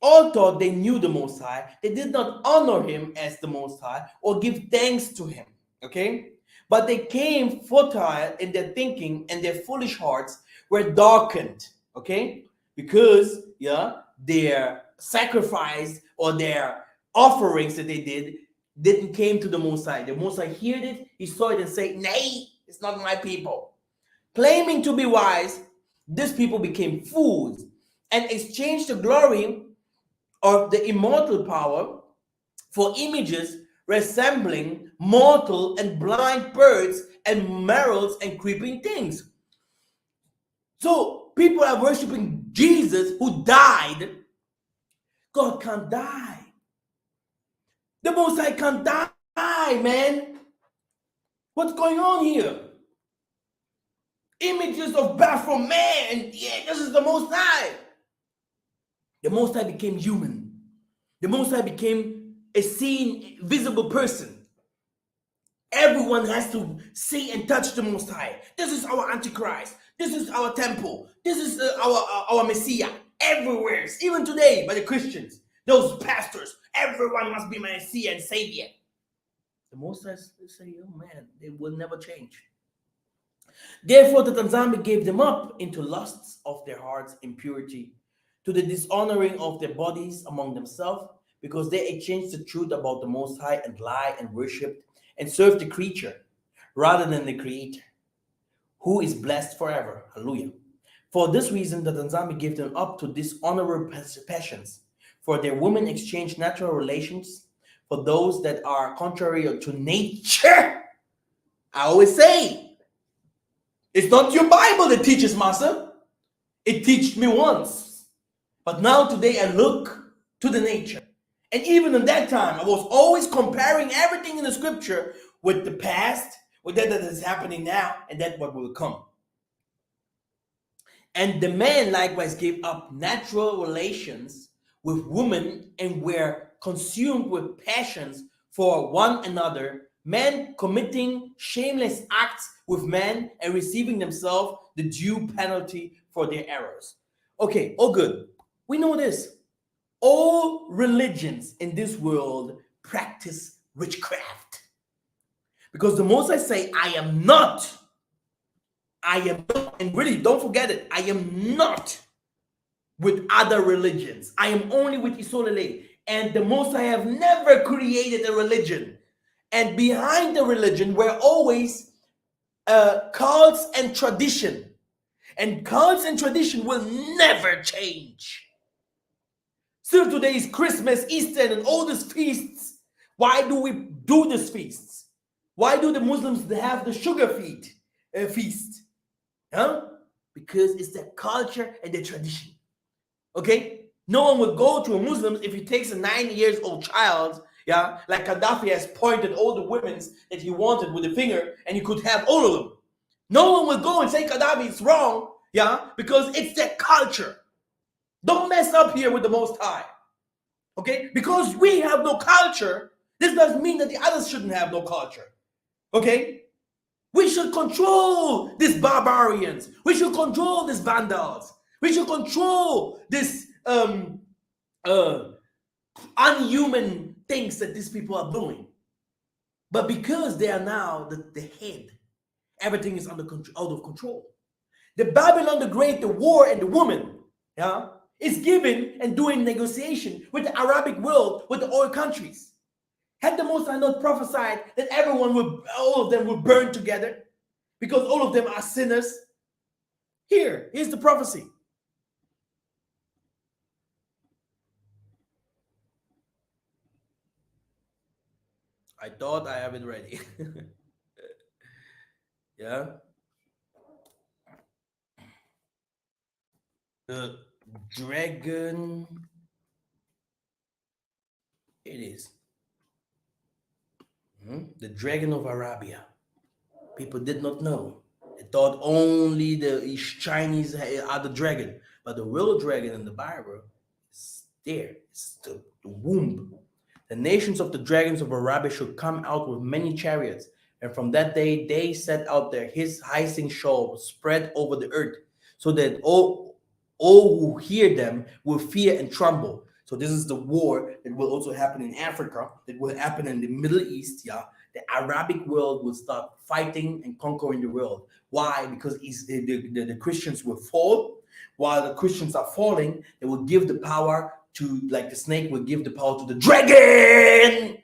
although they knew the Most High, they did not honor him as the Most High or give thanks to him. Okay, but they came futile in their thinking, and their foolish hearts were darkened. Okay, because their sacrifice or their offerings that they didn't came to the Most High. The Most High heard it, he saw it, and said, "Nay, It's not my people. Claiming to be wise, these people became fools and exchanged the glory of the immortal power for images resembling mortal and blind birds and merrills and creeping things. So people are worshiping Jesus who died. God can't die. The Most High can't die, man. What's going on here? Images of Baphomet. Yeah, this is the Most High. The Most High became human. The Most High became a seen, visible person. Everyone has to see and touch the Most High. This is our Antichrist. This is our temple. This is our Messiah. Everywhere, even today, by the Christians, those pastors, everyone must be Messiah and Savior. The Most High say, oh man, they will never change. Therefore, the Tanzania gave them up into lusts of their hearts, impurity, to the dishonoring of their bodies among themselves, because they exchanged the truth about the Most High and lie and worshipped and served the creature rather than the Creator, who is blessed forever. Hallelujah. For this reason, the Tanzania gave them up to dishonorable passions, for their women exchanged natural relations for those that are contrary to nature. I always say, it's not your Bible that teaches, Master. It taught me once. But now today I look to the nature. And even in that time, I was always comparing everything in the scripture with the past, with that is happening now, and that what will come. And the man likewise gave up natural relations with women and were consumed with passions for one another, men committing shameless acts with men and receiving themselves the due penalty for their errors. Okay, all good. We know this. All religions in this world practice witchcraft. Because the Most I say, I am not, and really don't forget it, I am not with other religions. I am only with Isolele. And the Most I have never created a religion. And behind the religion were always cults and tradition. And cults and tradition will never change. Still today is Christmas, Easter, and all these feasts. Why do we do these feasts? Why do the Muslims have the sugar feast? Huh? Because it's their culture and their tradition. Okay? No one will go to a Muslim if he takes a 9-year-old child, yeah, like Gaddafi has pointed all the women that he wanted with a finger, and he could have all of them. No one will go and say Gaddafi is wrong, yeah, because it's their culture. Don't mess up here with the Most High. Okay? Because we have no culture, this doesn't mean that the others shouldn't have no culture. Okay? We should control these barbarians. We should control these vandals. We should control this unhuman things that these people are doing. But because they are now the head, everything is out of control. The Babylon the Great, the war and the woman, yeah, is giving and doing negotiation with the Arabic world, with the oil countries. Had the Most High not prophesied that all of them would burn together because all of them are sinners? Here's the prophecy. I thought I have it ready. Yeah. The dragon. It is. The dragon of Arabia. People did not know. They thought only the Chinese are the dragon. But the real dragon in the Bible is there. It's the womb. The nations of the dragons of Arabia should come out with many chariots. And from that day, they set out their hissing show spread over the earth, so that all who hear them will fear and tremble. So this is the war that will also happen in Africa, that will happen in the Middle East. Yeah, the Arabic world will start fighting and conquering the world. Why? Because the Christians will fall. While the Christians are falling, they will give the power to, like the snake will give the power to the dragon.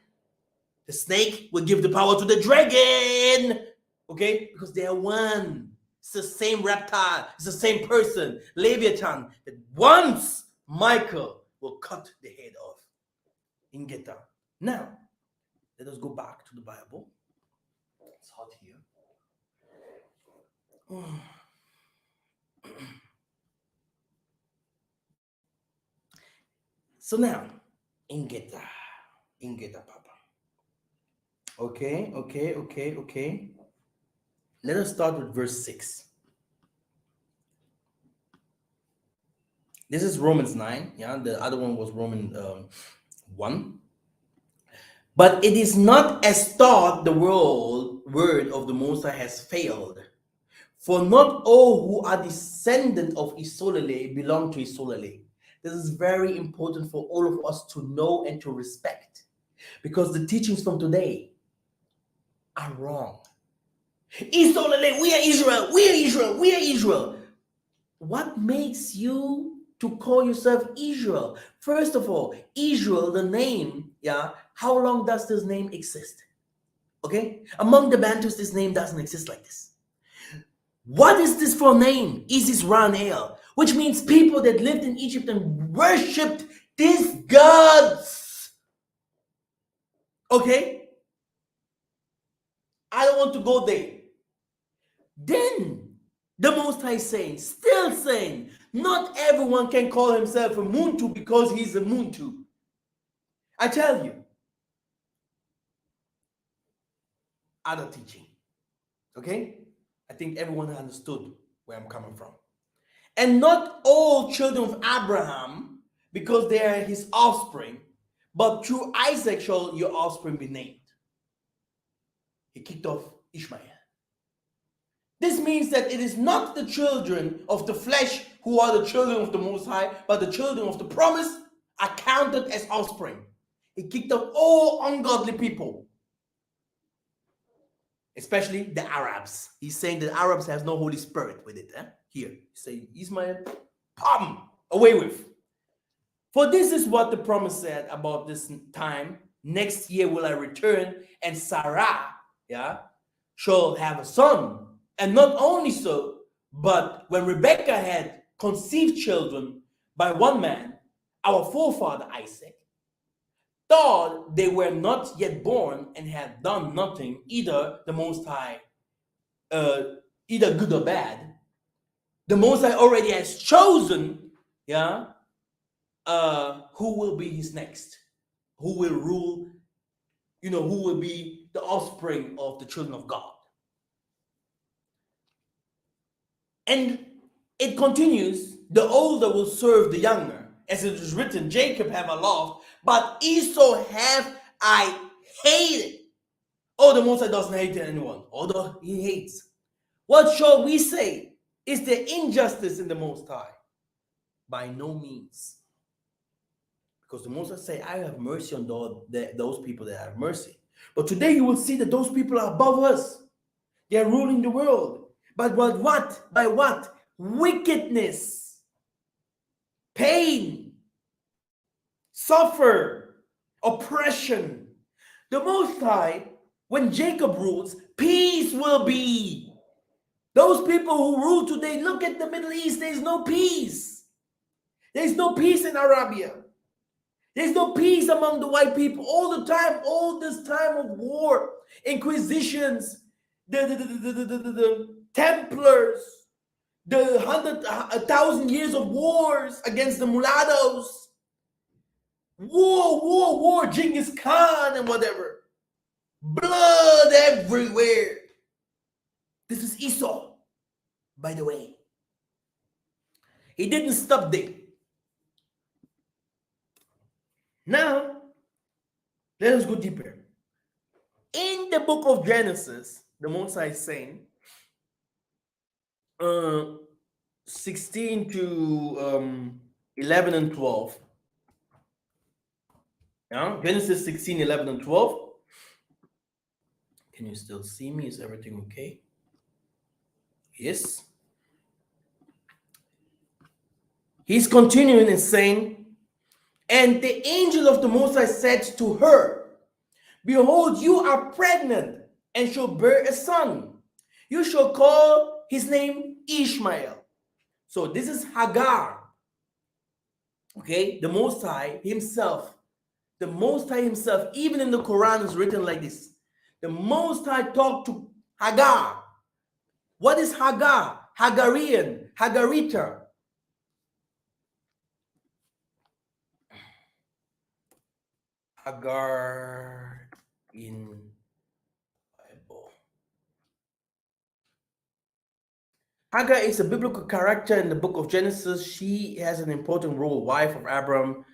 The snake will give the power to the dragon. Okay? Because they are one. It's the same reptile. It's the same person, Leviathan, that once Michael will cut the head off in Geta. Now, let us go back to the Bible. It's hot here. So now, Ingeta, Papa. Okay. Let us start with verse 6. This is Romans 9. Yeah, the other one was Romans 1. But it is not as thought the word of the Most High has failed. For not all who are descendants of Isolele belong to Isolele. This is very important for all of us to know and to respect, because the teachings from today are wrong. Isolele, we are Israel, we are Israel, we are Israel. What makes you to call yourself Israel? First of all, Israel, the name, yeah, how long does this name exist? Okay, among the Bantus, this name doesn't exist like this. What is this for name? Isis Ranel, which means people that lived in Egypt and worshipped these gods. Okay? I don't want to go there. Then the Most High saying, still saying, not everyone can call himself a Muntu because he's a Muntu. I tell you, other teaching. Okay? I think everyone understood where I'm coming from. And not all children of Abraham, because they are his offspring, but through Isaac shall your offspring be named. He kicked off Ishmael. This means that it is not the children of the flesh who are the children of the Most High, but the children of the promise are counted as offspring. He kicked off all ungodly people, especially the Arabs. He's saying that Arabs has no Holy Spirit with it. Here, he's saying Ismail, away with. For this is what the promise said about this time. Next year will I return, and Sarah, shall have a son. And not only so, but when Rebekah had conceived children by one man, our forefather Isaac, thought they were not yet born and had done nothing, either the Most High, either good or bad. The Most High already has chosen, who will be his next, who will rule, who will be the offspring of the children of God. And it continues, the older will serve the younger. As it is written, Jacob have I loved, but Esau have I hated. Oh, the Most High doesn't hate anyone, although he hates. What shall we say? Is there injustice in the Most High? By no means. Because the Most High say, I have mercy on those people that have mercy. But today you will see that those people are above us. They are ruling the world. But what? By what? Wickedness, pain, suffer, oppression. The Most High, when Jacob rules, peace will be. Those people who rule today, look at the Middle East, there's no peace. There's no peace in Arabia. There's no peace among the white people. All the time, all this time of war, inquisitions, the Templars, the 1,000 years of wars against the mulattoes, war, Genghis Khan and whatever. Blood everywhere. This is Esau, by the way. He didn't stop there. Now, let us go deeper. In the book of Genesis, the Most High is saying, 16 to 11 and 12. Genesis 16, 11 and 12. Can you still see me? Is everything okay? Yes. He's continuing and saying, and the angel of the Most High said to her, behold, you are pregnant and shall bear a son, You shall call his name Ishmael. So this is Hagar. Okay, the Most High Himself. The Most High Himself, even in the Quran, is written like this. The Most High talked to Hagar. What is Hagar? Hagarian, Hagarita. Hagar in Bible. Hagar is a biblical character in the book of Genesis. She has an important role, wife of Abram,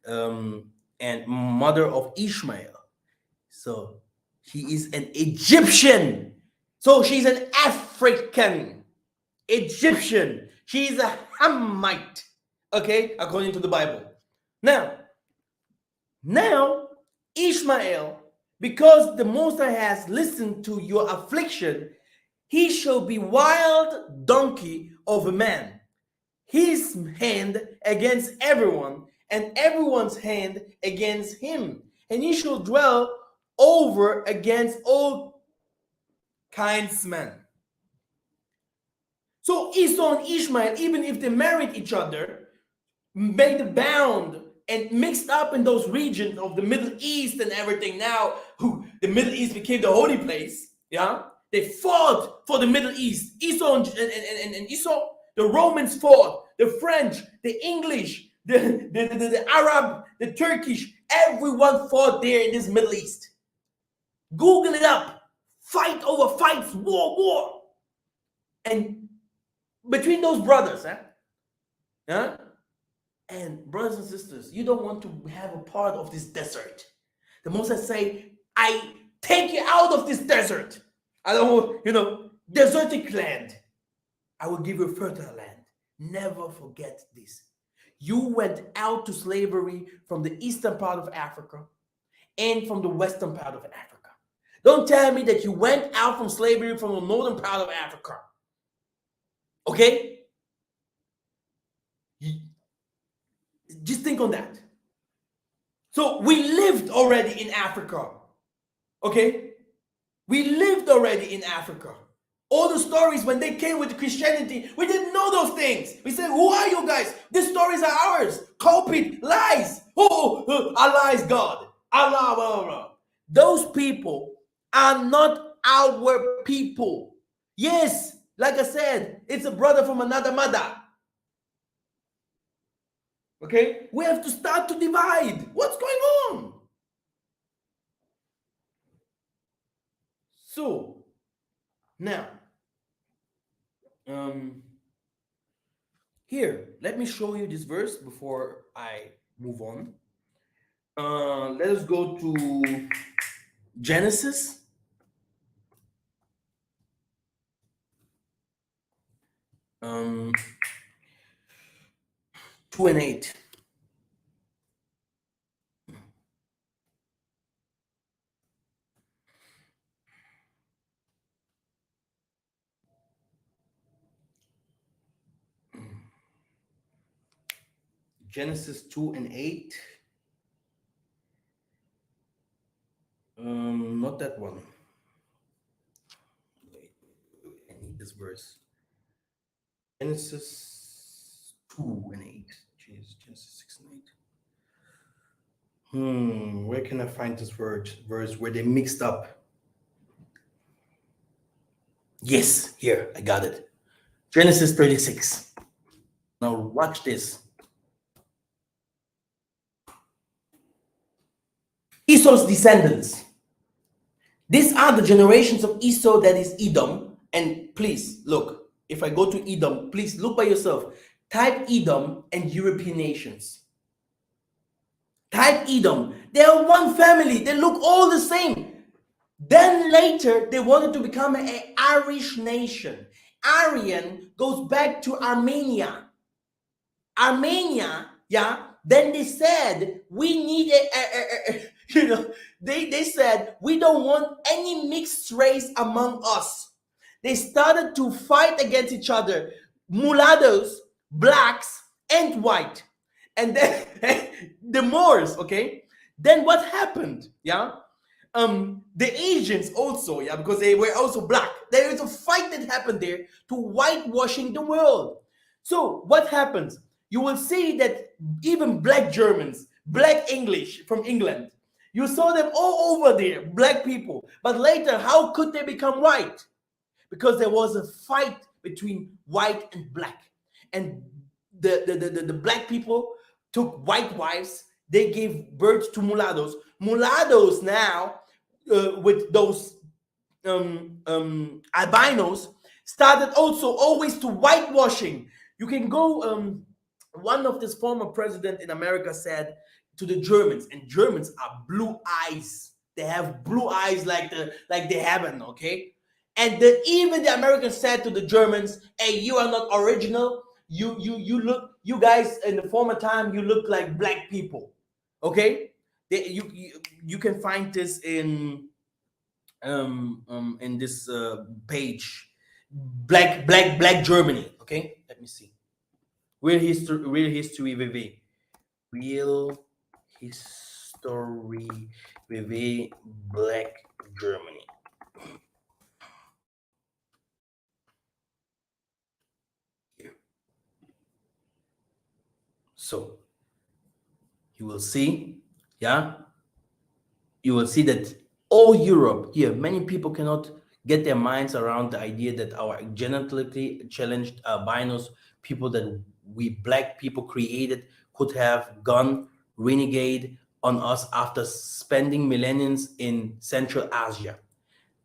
and mother of Ishmael. So she is an Egyptian. So she's an African Egyptian. She's a Hamite. Okay, according to the Bible. Now, Ishmael, because the Most High has listened to your affliction, he shall be wild donkey of a man, his hand against everyone, and everyone's hand against him, and he shall dwell over against all kindsmen. So Esau and Ishmael, even if they married each other, made a bound and mixed up in those regions of the Middle East and everything. Now, the Middle East became the holy place. Yeah, they fought for the Middle East. Esau and Esau, the Romans fought, the French, the English, the Arab, the Turkish. Everyone fought there in this Middle East. Google it up. Fight over fights, war, and between those brothers, huh? And brothers and sisters, you don't want to have a part of this desert. The Most High say, I take you out of this desert. I don't want, desertic land. I will give you fertile land. Never forget this. You went out to slavery from the eastern part of Africa and from the western part of Africa. Don't tell me that you went out from slavery from the northern part of Africa. Okay? Just think on that. So we lived already in Africa. Okay? We lived already in Africa. All the stories when they came with Christianity, we didn't know those things. We said, who are you guys? These stories are ours. Culprit, lies. Allah is God. Allah, blah, blah, blah. Those people are not our people. Yes, like I said, it's a brother from another mother. Okay? We have to start to divide. What's going on? So, now, here, let me show you this verse before I move on. Let us go to Genesis. Um, 2 and 8. Genesis 2 and 8. Not that one. Wait, I need this verse. Genesis 2 and 8. Genesis 6 and 8. Where can I find this verse where they mixed up? Yes, here, I got it. Genesis 36. Now watch this. Esau's descendants. These are the generations of Esau, that is Edom. And please look, if I go to Edom, please look by yourself. Type Edom and European nations. Type Edom. They are one family. They look all the same. Then later, they wanted to become an Irish nation. Aryan goes back to Armenia. Yeah. Then they said, we need they said, we don't want any mixed race among us. They started to fight against each other, mulattoes, blacks, and white. And then the Moors, okay? Then what happened? Yeah? The Asians also, yeah, because they were also black. There is a fight that happened there to whitewashing the world. So what happens? You will see that even black Germans, black English from England, you saw them all over there, black people. But later, how could they become white? Because there was a fight between white and black, and the black people took white wives. They gave birth to mulattoes now, with those albinos, started also always to whitewashing. You can go, one of this former president in America said to the Germans, and Germans are blue eyes. They have blue eyes like the heaven, okay? And even the Americans said to the Germans, "Hey, you are not original. You guys in the former time you look like black people." Okay? You can find this in this page, black Germany. Okay, let me see. Real history VV. Real history VV. Black Germany. Here. So you will see, yeah, you will see that all Europe here, many people cannot get their minds around the idea that our genetically challenged albinos, people that we black people created, could have gone renegade on us after spending millenniums in Central Asia.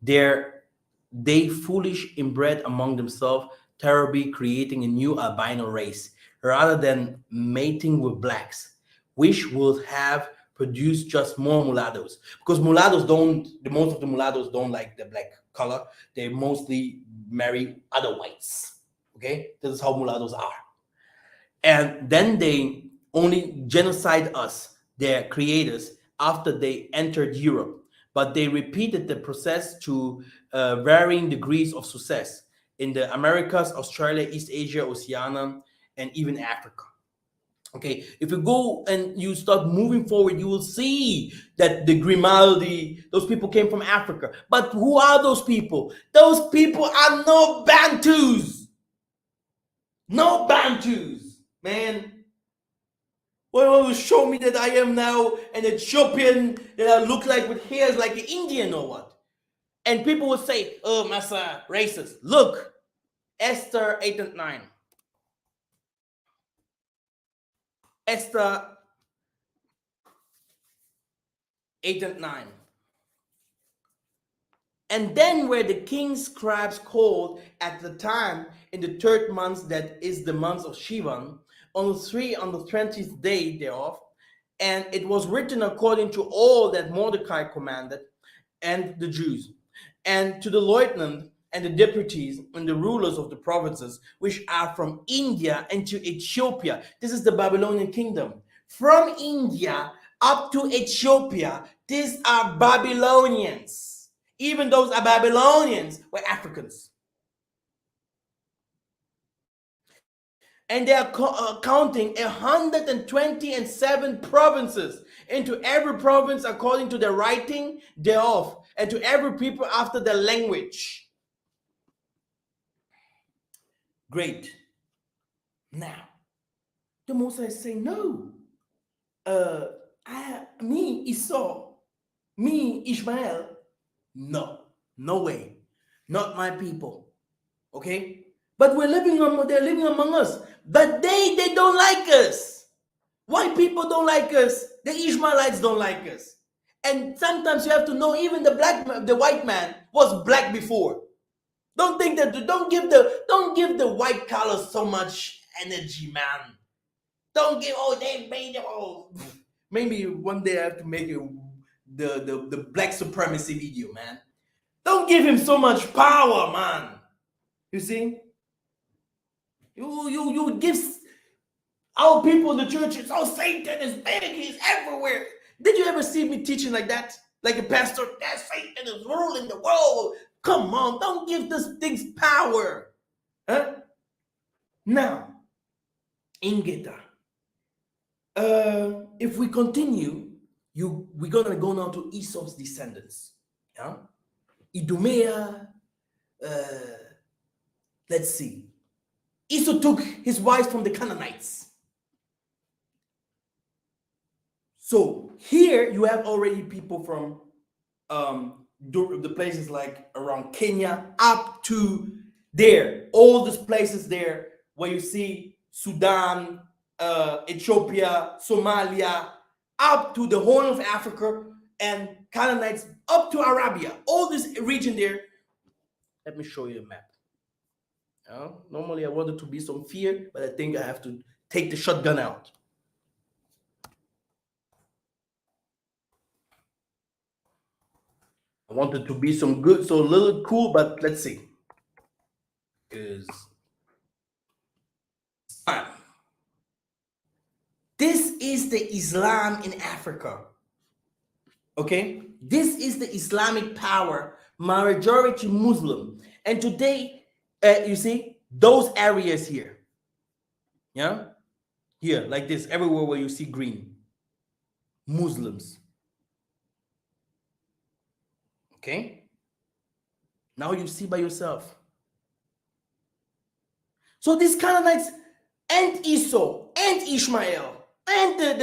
They're they foolish inbred among themselves, terribly creating a new albino race rather than mating with blacks, which would have produced just more mulattoes. Because mulattoes don't, the most of the mulattoes don't like the black color. They mostly marry other whites. Okay, this is how mulattoes are. And then they only genocide us, their creators, after they entered Europe. But they repeated the process to varying degrees of success in the Americas, Australia, East Asia, Oceania, and even Africa. Okay, if you go and you start moving forward, you will see that the Grimaldi, those people came from Africa. But who are those people? Those people are no Bantus. No Bantus, man. Well, show me that I am now an Ethiopian, that I look like with hairs like an Indian or what? And people will say, "Oh, Massa, racist." Look, Esther 8 and 9. Esther 8 and 9. And then were the king's scribes called at the time in the third month, that is the month of Shivan, on the 20th day thereof, and it was written according to all that Mordecai commanded, and the Jews, and to the lieutenant and the deputies and the rulers of the provinces which are from India and to Ethiopia. This is the Babylonian kingdom. From India up to Ethiopia, these are Babylonians. Even those are Babylonians were Africans. And they are counting 127 provinces, into every province according to the writing thereof, and to every people after their language. Great. Now, the Mosai is saying, no, me, Esau, me, Ishmael, no, no way, not my people. Okay, but they're living among us, but they don't like us. White people don't like us. The Ishmaelites don't like us. And sometimes you have to know, even the white man was black before. Don't think that, don't give the white collar so much energy, man. Don't give, oh, they made it, oh. Maybe one day I have to make the black supremacy video, man. Don't give him so much power, man. You see? You give our people in the church, it's, oh, Satan is big, he's everywhere. Did you ever see me teaching like that? Like a pastor, that Satan is ruling the world. Come on, don't give these things power. Huh? Now, Ingeta, if we continue, we're gonna go now to Esau's descendants. Yeah, Idumea. Let's see. Esau took his wives from the Canaanites. So here you have already people from the places like around Kenya up to there, all these places there where you see Sudan, Ethiopia, Somalia, up to the Horn of Africa and Canaanites up to Arabia, all this region there. Let me show you a map. Normally I wanted to be some fear, but I think I have to take the shotgun out. I wanted to be some good, so a little cool, but let's see. Is this is the Islam in Africa. Okay, this is the Islamic power, majority Muslim, and today, you see those areas here. Yeah, here like this, everywhere where you see green, Muslims. Okay, now you see by yourself. So these Canaanites and Esau and Ishmael and the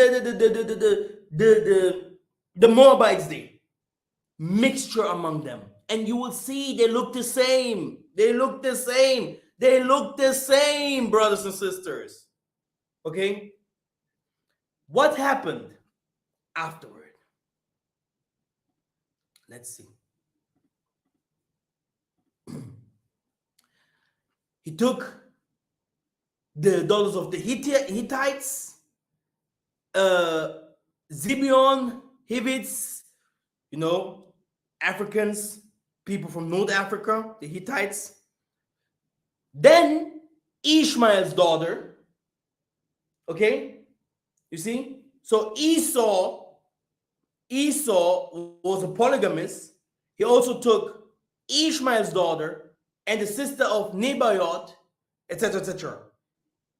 Moabites, there, mixture among them, and you will see they look the same. They look the same. They look the same, brothers and sisters. Okay, what happened afterward? Let's see. He took the daughters of the Hittites, Zibeon, Hivites, Africans, people from North Africa, the Hittites. Then Ishmael's daughter. Okay, you see? So Esau was a polygamist. He also took Ishmael's daughter and the sister of Nebaioth, etc., etc.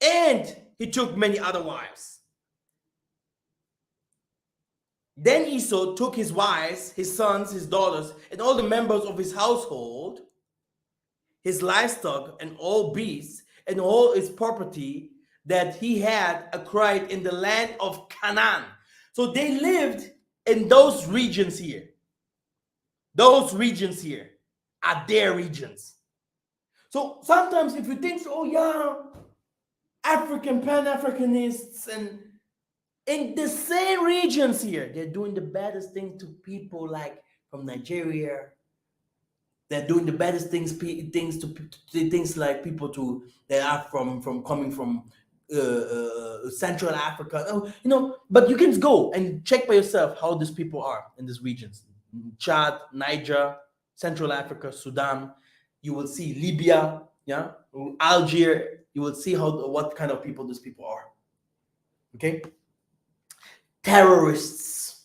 And he took many other wives. Then Esau took his wives, his sons, his daughters, and all the members of his household, his livestock, and all beasts, and all his property that he had acquired in the land of Canaan. So they lived in those regions here. Those regions here are their regions. So sometimes if you think, oh yeah, African Pan-Africanists, and in the same regions here, they're doing the baddest things to people like from Nigeria. They're doing the baddest things like people that are coming from Central Africa. But you can go and check by yourself how these people are in these regions: Chad, Niger, Central Africa, Sudan. You will see Libya, yeah, Algeria. You will see what kind of people these people are. Okay, terrorists,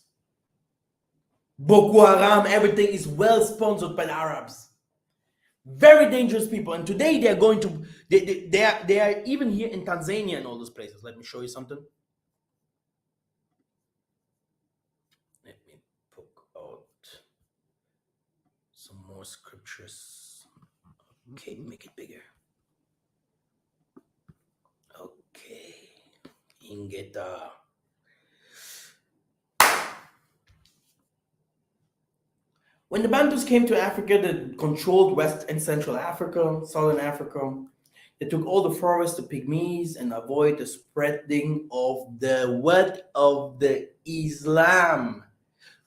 Boko Haram. Everything is well sponsored by the Arabs. Very dangerous people. And today they are going to. They are even here in Tanzania and all those places. Let me show you something. Let me poke out some more scriptures. Okay, make it bigger. Okay, Ingeta. When the Bantus came to Africa, they controlled West and Central Africa, Southern Africa. They took all the forests, the pygmies, and avoid the spreading of the Islam.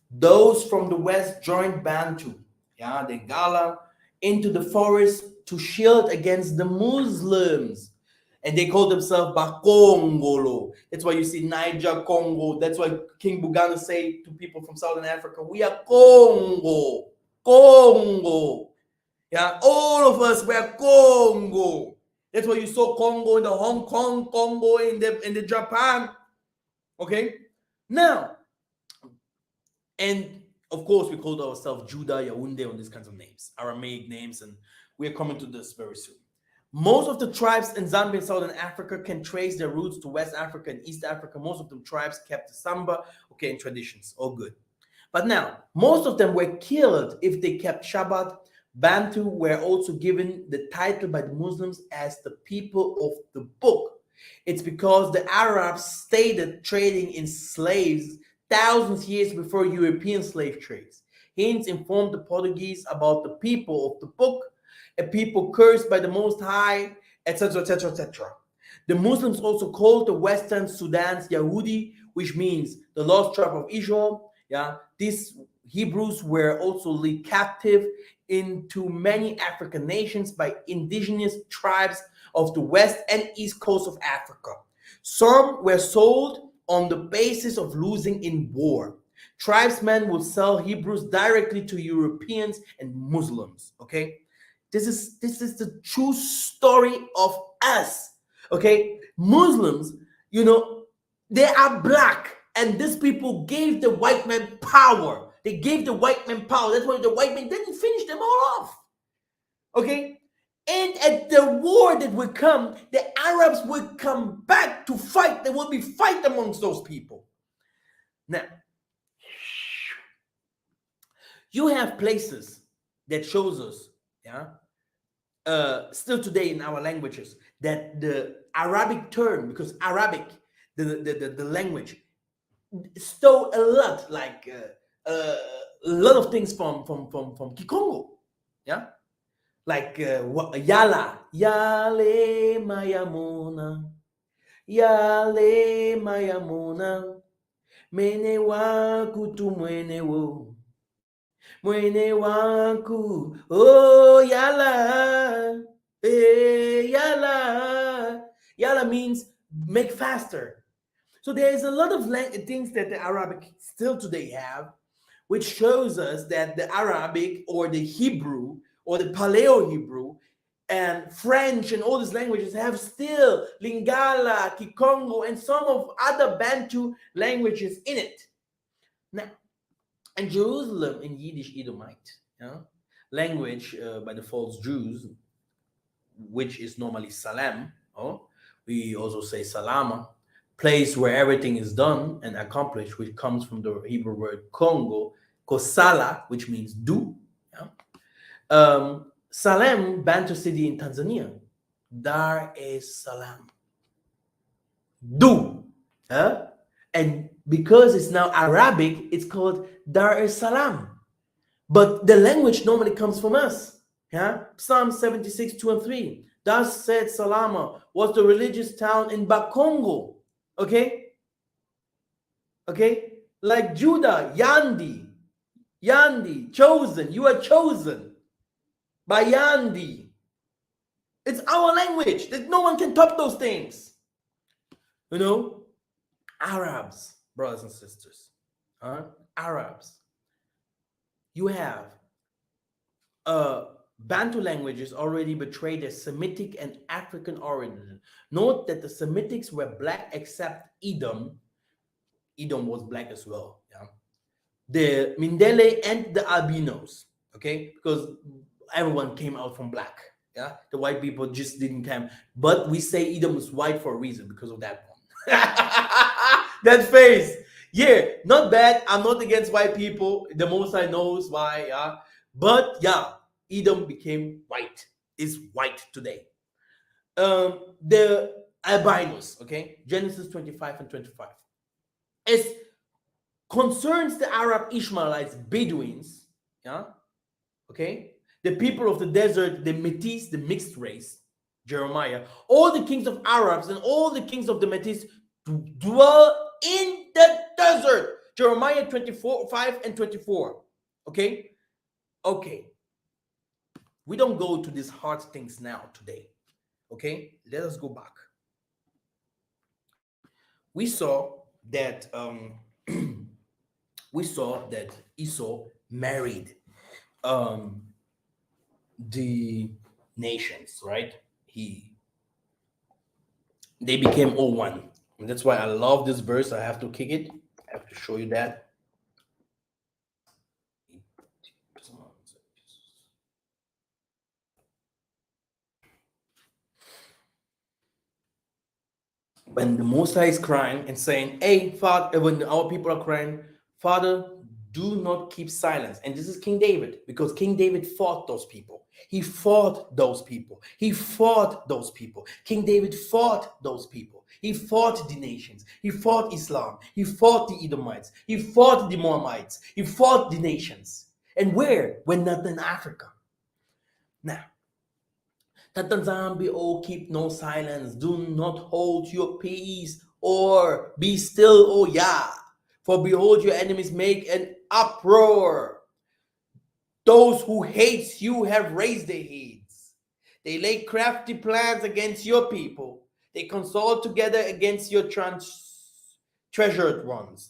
Those from the West joined Bantu, the Gala, into the forest to shield against the Muslims. And they called themselves Bakongolo. That's why you see Niger, Congo. That's why King Buganda say to people from Southern Africa, we are Congo. Congo. Yeah, all of us, we are Congo. That's why you saw Congo in the Hong Kong, Congo in the Japan. Okay? Now, and of course, we called ourselves Judah, Yaoundé, and these kinds of names, Aramaic names, and we're coming to this very soon. Most of the tribes in Zambia and Southern Africa can trace their roots to West Africa and East Africa. Most of them tribes kept the samba, okay, and traditions, all good. But now, most of them were killed if they kept Shabbat. Bantu were also given the title by the Muslims as the people of the book. It's because the Arabs started trading in slaves thousands of years before European slave trades. Hence informed the Portuguese about the people of the book, a people cursed by the Most High, etc., etc., etc. The Muslims also called the Western Sudan's Yahudi, which means the lost tribe of Israel. Yeah, these Hebrews were also led captive into many African nations by indigenous tribes of the west and east coast of Africa. Some were sold on the basis of losing in war. Tribesmen would sell Hebrews directly to Europeans and Muslims. Okay, this is the true story of us. Okay, Muslims, they are black, and these people gave the white man power. They gave the white man power. That's why the white man didn't finish them all off. Okay, and at the war that would come, the Arabs would come back to fight. There would be fight amongst those people. Now, you have places that shows us, yeah, still today in our languages, that the Arabic term, because Arabic, the language, stole a lot, like a lot of things from Kikongo, yeah, like Yala, Yale Mayamona, Yale Mayamona, Mene waku tu mwene wo, Mwene wanku, oh yala, yala. Yala means make faster. So there is a lot of things that the Arabic still today have, which shows us that the Arabic or the Hebrew or the Paleo Hebrew and French and all these languages have still Lingala, Kikongo, and some of other Bantu languages in it. Now, and Jerusalem in Yiddish Edomite, language by the false Jews, which is normally Salem, we also say Salama, place where everything is done and accomplished, which comes from the Hebrew word Congo, Kosala, which means do. Yeah? Salem, Bantu city in Tanzania, Dar es Salaam, do. Huh? And because it's now Arabic, it's called Dar es Salaam. But the language normally comes from us. Yeah? Psalm 76, 2 and 3. Thus said Salama was the religious town in Bakongo. Okay? Okay? Like Judah, Yandi. Yandi, chosen. You are chosen by Yandi. It's our language. That no one can top those things. Arabs, brothers and sisters. Arabs. You have Bantu languages already betray their Semitic and African origin. Note that the Semitics were black except Edom. Edom was black as well. Yeah? The Mindele and the Albinos. Okay, because everyone came out from black. Yeah, the white people just didn't come. But we say Edom is white for a reason because of that one. That face. Yeah, not bad. I'm not against white people. The most I know is why. Yeah, but yeah, Edom became white. Is white today. The albinos. Okay, Genesis 25 and 25. It concerns the Arab Ishmaelites, Bedouins. Yeah, okay, the people of the desert, the Metis, the mixed race. Jeremiah, all the kings of Arabs and all the kings of the Metis dwell in the desert. Jeremiah 24, 5 and 24. Okay? Okay. We don't go to these hard things now today. Okay? Let us go back. We saw that Esau married the nations, right? They became all one. And that's why I love this verse. I have to kick it. I have to show you that. when the Mosai is crying and saying, "Hey, Father," when our people are crying, "Father, do not keep silence." And this is King David, because King David fought those people. He fought those people. He fought those people. King David fought those people. He fought the nations. He fought Islam. He fought the Edomites. He fought the Moabites. He fought the nations. And where? When not in Africa. Now, Tatanzambi, oh, keep no silence. Do not hold your peace, or be still, oh yeah. For behold, your enemies make an uproar. Those who hate you have raised their heads. They lay crafty plans against your people. They consult together against your treasured ones.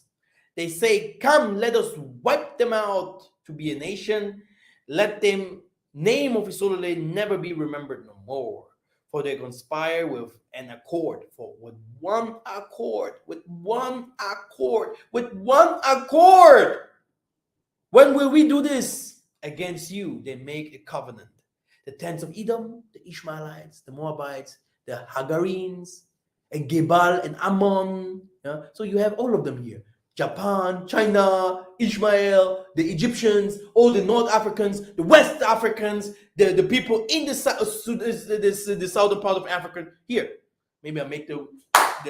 They say, "Come, let us wipe them out to be a nation. Let them name of Isolde never be remembered no more. For they conspire with an accord, with one accord, with one accord, with one accord. When will we do this? Against you, they make a covenant. The tents of Edom, the Ishmaelites, the Moabites, the Hagarenes, and Gebal and Ammon. Yeah? So you have all of them here. Japan, China, Ishmael, the Egyptians, all the North Africans, the West Africans, the people in the southern part of Africa. Here, maybe I'll make the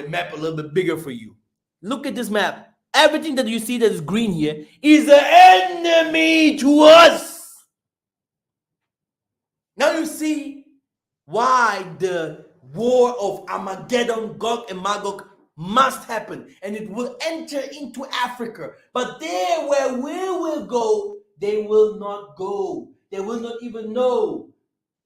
map a little bit bigger for you. Look at this map. Everything that you see that is green here is an enemy to us. Now you see why the war of Armageddon, Gog and Magog, must happen, and it will enter into Africa. But there where we will go, they will not go. They will not even know.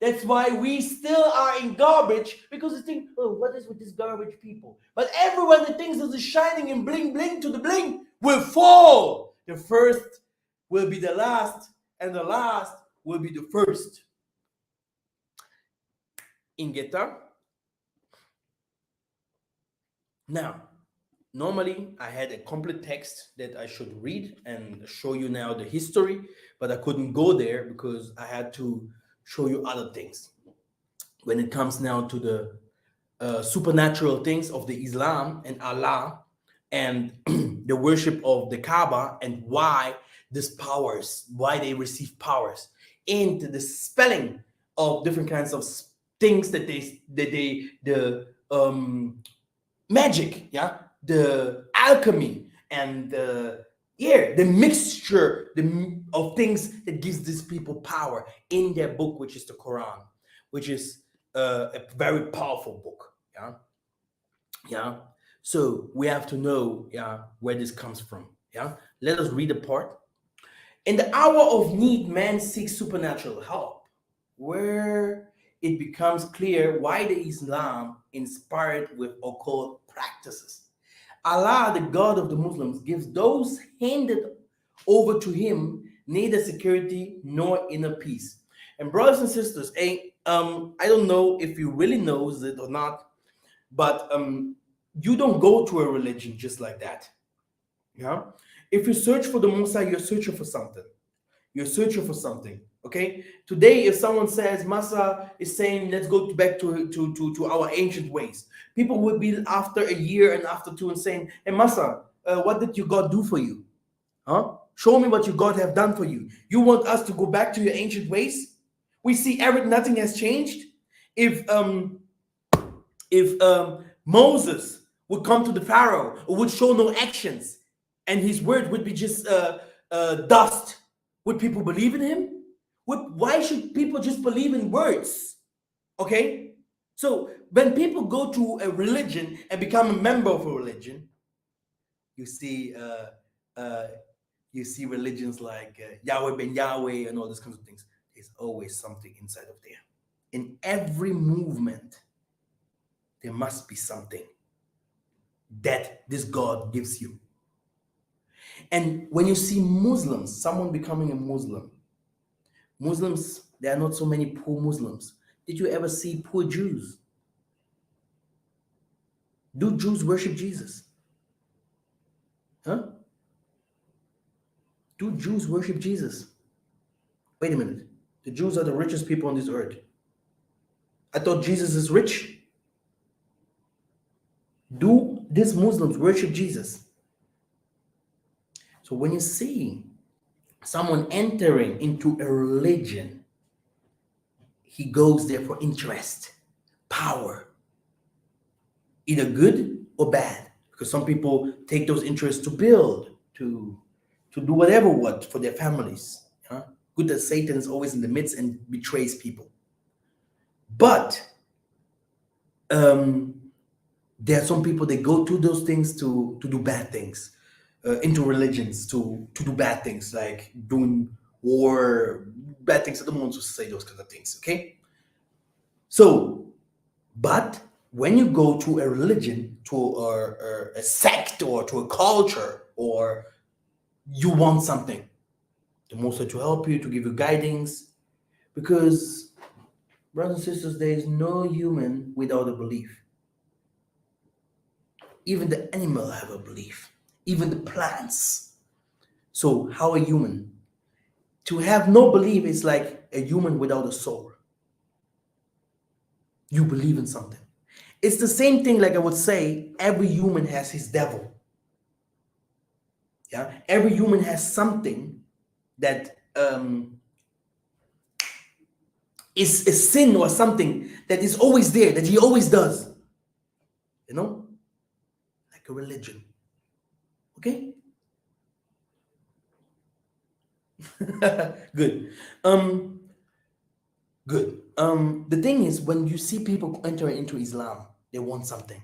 That's why we still are in garbage, because they think, "Oh, what is with these garbage people?" But everyone that thinks that is shining and bling bling to the bling will fall. The first will be the last, and the last will be the first. In guitar. Now, normally I had a complete text that I should read and show you now the history, but I couldn't go there because I had to show you other things. When it comes now to the supernatural things of the Islam and Allah and the worship of the Kaaba, and why these powers, why they receive powers, and the spelling of different kinds of things that the magic, yeah, the alchemy, and the mixture of things that gives these people power in their book, which is the Quran, which is a very powerful book. Yeah. So we have to know, where this comes from. Yeah. Let us read a part. In the hour of need, man seeks supernatural help, where it becomes clear why the Islam inspired with occult practices. Allah, the God of the Muslims, gives those handed over to him neither security nor inner peace. And brothers and sisters, I don't know if you really knows it or not, but you don't go to a religion just like that. Yeah. If you search for the Musa, you're searching for something. You're searching for something. Okay. Today, if someone says Masa is saying, "Let's go back to our ancient ways," people would be after a year and after two and saying, "Hey Masa, what did your God do for you? Huh? Show me what your God have done for you. You want us to go back to your ancient ways?" We see nothing has changed. If Moses would come to the Pharaoh or would show no actions, and his word would be just dust, would people believe in him? Why should people just believe in words? Okay, so when people go to a religion and become a member of a religion, you see religions like Yahweh ben Yahweh and all these kinds of things. There's always something inside of there. In every movement, there must be something that this God gives you. And when you see Muslims, someone becoming a Muslims, there are not so many poor Muslims. Did you ever see poor Jews? Do Jews worship Jesus? Huh? Do Jews worship Jesus? Wait a minute. The Jews are the richest people on this earth. I thought Jesus is rich. Do these Muslims worship Jesus? So when you see someone entering into a religion, he goes there for interest, power, either good or bad. Because some people take those interests to build, to do whatever what for their families. Yeah? Good that Satan is always in the midst and betrays people. But um, there are some people that go to those things to do bad things, into religions to do bad things, like doing war, bad things. I don't want to say those kinds of things. Okay, so but when you go to a religion, to a sect, or to a culture, or you want something, the Most High to help you, to give you guidance, because brothers and sisters, there is no human without a belief. Even the animal have a belief, even the plants. So how a human? To have no belief is like a human without a soul. You believe in something. It's the same thing, like I would say, every human has his devil. Yeah, every human has something that is a sin or something that is always there, that he always does. You know, like a religion. Okay, good. Good. The thing is, when you see people enter into Islam, they want something.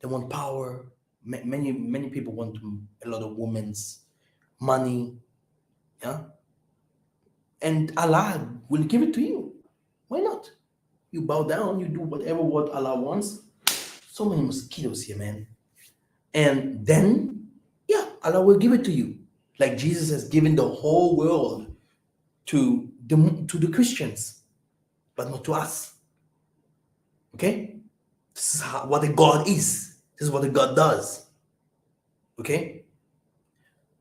They want power. Many people want a lot of women's money. Yeah, and Allah will give it to you. Why not? You bow down. You do whatever what Allah wants. So many mosquitoes here, man. And then, yeah, Allah will give it to you. Like Jesus has given the whole world to the Christians, but not to us. Okay? This is what a God is. This is what a God does. Okay?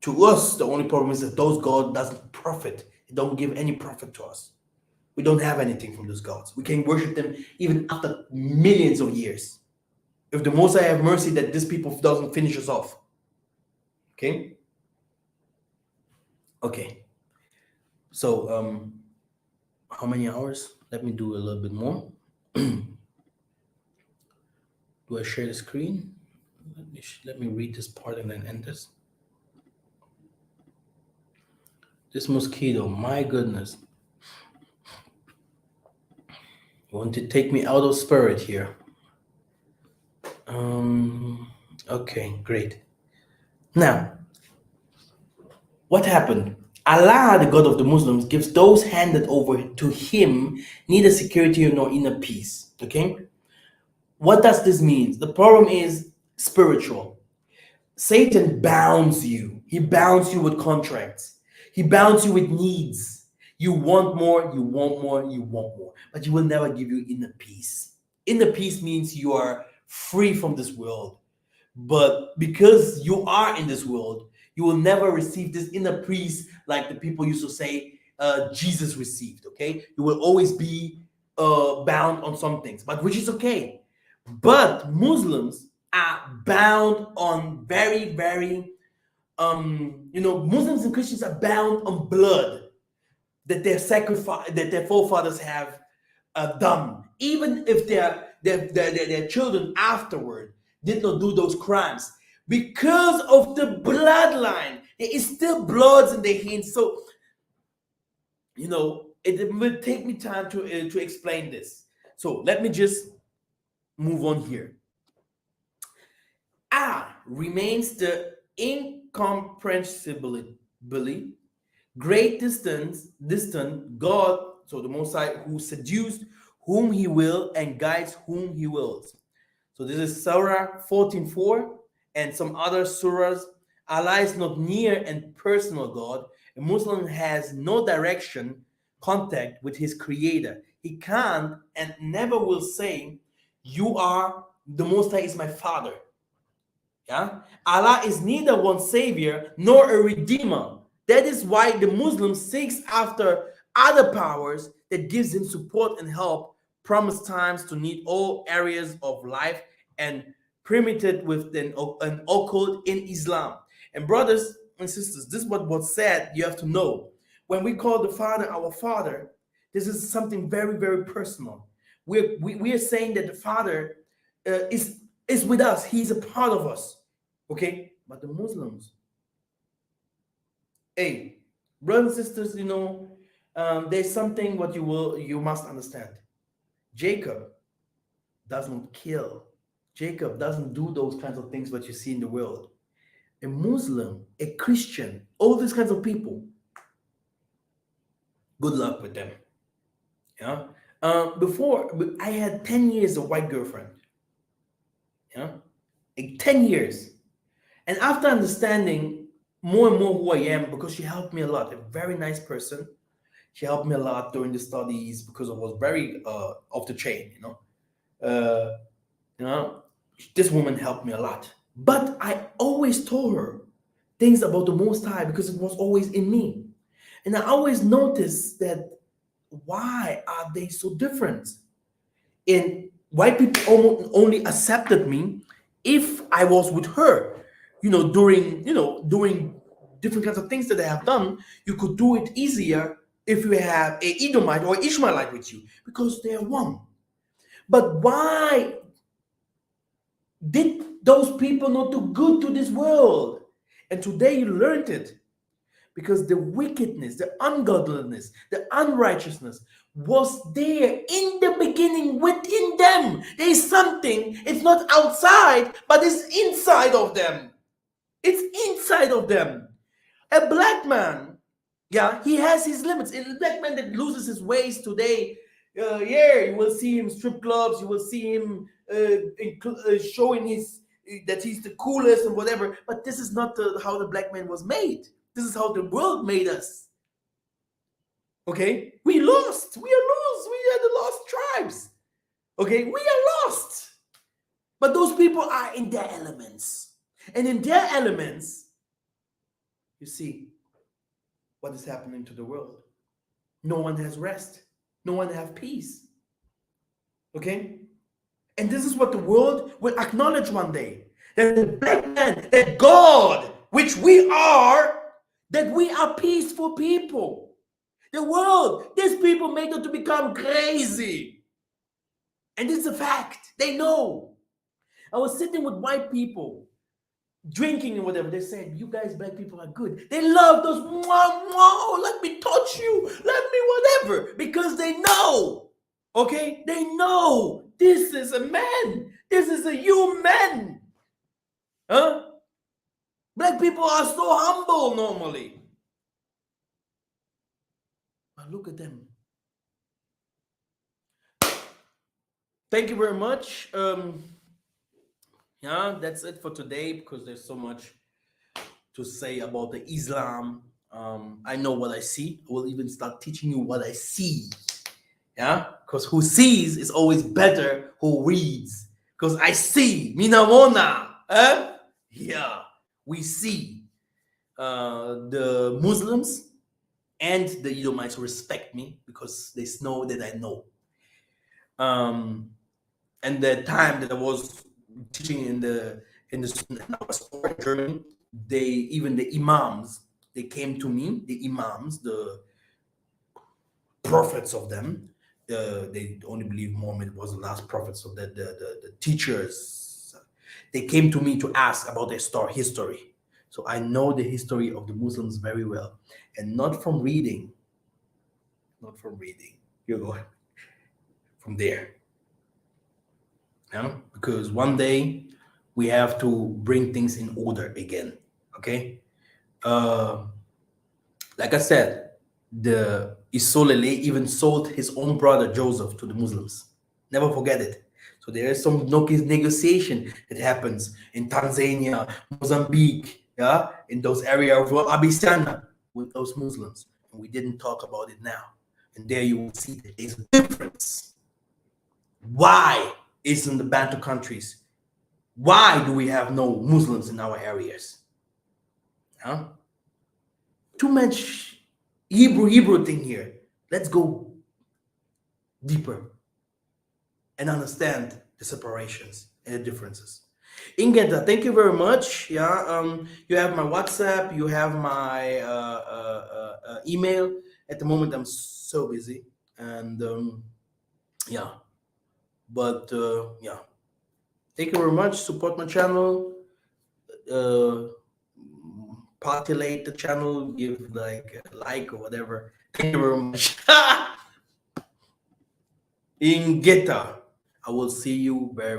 To us, the only problem is that those God doesn't profit. It don't give any profit to us. We don't have anything from those gods. We can worship them even after millions of years. If the Most High have mercy that these people doesn't finish us off. Okay? Okay. So how many hours? Let me do a little bit more. Do I share the screen? Let me read this part and then end this. This mosquito, my goodness. You want to take me out of spirit here. Okay, great. Now, what happened? Allah, the God of the Muslims, gives those handed over to him neither security nor inner peace. Okay? What does this mean? The problem is spiritual. Satan bounds you. He bounds you with contracts. He bounds you with needs. You want more, you want more, you want more. But he will never give you inner peace. Inner peace means you are free from this world. But because you are in this world, you will never receive this inner peace like the people used to say Jesus received. Okay, you will always be bound on some things, but which is okay. But Muslims are bound on very, very Muslims and Christians are bound on blood that their forefathers have done, even if their children afterward did not do those crimes, because of the bloodline. There is still bloods in their hands. So it will take me time to explain this. So let me just move on here. Remains the incomprehensibly great distant God, so the Most High, who seduced whom he will and guides whom he wills. So this is Surah 14:4 and some other surahs. Allah is not near and personal God. A Muslim has no direction contact with his creator. He can't and never will say, you are the Most High is my father. Yeah, Allah is neither one savior nor a redeemer. That is why the Muslim seeks after other powers that gives him support and help, promise times to need all areas of life, and permitted with an occult in Islam. And brothers and sisters, this is what was said. You have to know, when we call the Father our Father, this is something very, very personal. We are saying that the Father is with us. He's a part of us. Okay, but the Muslims, hey, brothers and sisters, there's something what you must understand. Jacob doesn't kill. Jacob doesn't do those kinds of things what you see in the world. A Muslim, a Christian, all these kinds of people, good luck with them. Yeah. Before I had 10 years of white girlfriend. Yeah. Like 10 years. And after understanding more and more who I am, because she helped me a lot, a very nice person. She helped me a lot during the studies because I was very off the chain. Uh, you know, this woman helped me a lot. But I always told her things about the Most High because it was always in me. And I always noticed that why are they so different? And white people only accepted me if I was with her. During different kinds of things that I have done, you could do it easier if you have a Edomite or Ishmaelite with you because they are one. But why did those people not do good to this world? And today you learned it because the wickedness, the ungodliness, the unrighteousness was there in the beginning within them. There is something, it's not outside, but it's inside of them. It's inside of them. A black man, yeah, he has his limits. A black man that loses his ways today, you will see him strip clubs. You will see him showing that he's the coolest and whatever. But this is not how the black man was made. This is how the world made us. Okay, we lost. We are lost. We are the lost tribes. Okay, we are lost. But those people are in their elements, and in their elements, you see what is happening to the world. No one has rest. No one has peace. Okay? And this is what the world will acknowledge one day. That the black man, that God, which we are, that we are peaceful people. The world, these people made them to become crazy. And it's a fact. They know. I was sitting with white people, drinking and whatever. They said, you guys black people are good. They love those, let me touch you, let me whatever, because they know. Okay? They know this is a man. This is a human. Huh? Black people are so humble normally. But look at them. Thank you very much. Yeah, that's it for today because there's so much to say about the Islam. I know what I see. I will even start teaching you what I see. Yeah, because who sees is always better who reads. Because I see, minamona. Yeah, we see the Muslims and the Edomites respect me because they know that I know. And the time that I was teaching in our store in Germany, the imams, they came to me, the imams, the prophets of them. They only believe Muhammad was the last prophet, so that the teachers, they came to me to ask about their history. So I know the history of the Muslims very well, and not from reading. You go from there. Yeah? Because one day we have to bring things in order again. Okay. Like I said, the Isolele even sold his own brother Joseph to the Muslims. Never forget it. So there is some negotiation that happens in Tanzania, Mozambique, yeah, in those areas of Abyssinia with those Muslims. And we didn't talk about it now. And there you will see that there's a difference. Why is in the Bantu countries? Why do we have no Muslims in our areas? Huh? Too much Hebrew thing here. Let's go deeper and understand the separations and the differences. Ingenta, thank you very much. Yeah, you have my WhatsApp, you have my email. At the moment, I'm so busy, and yeah, but yeah, thank you very much. Support my channel. Uh, Populate the channel. Give like a like or whatever. Thank you very much. Ingeta, I will see you very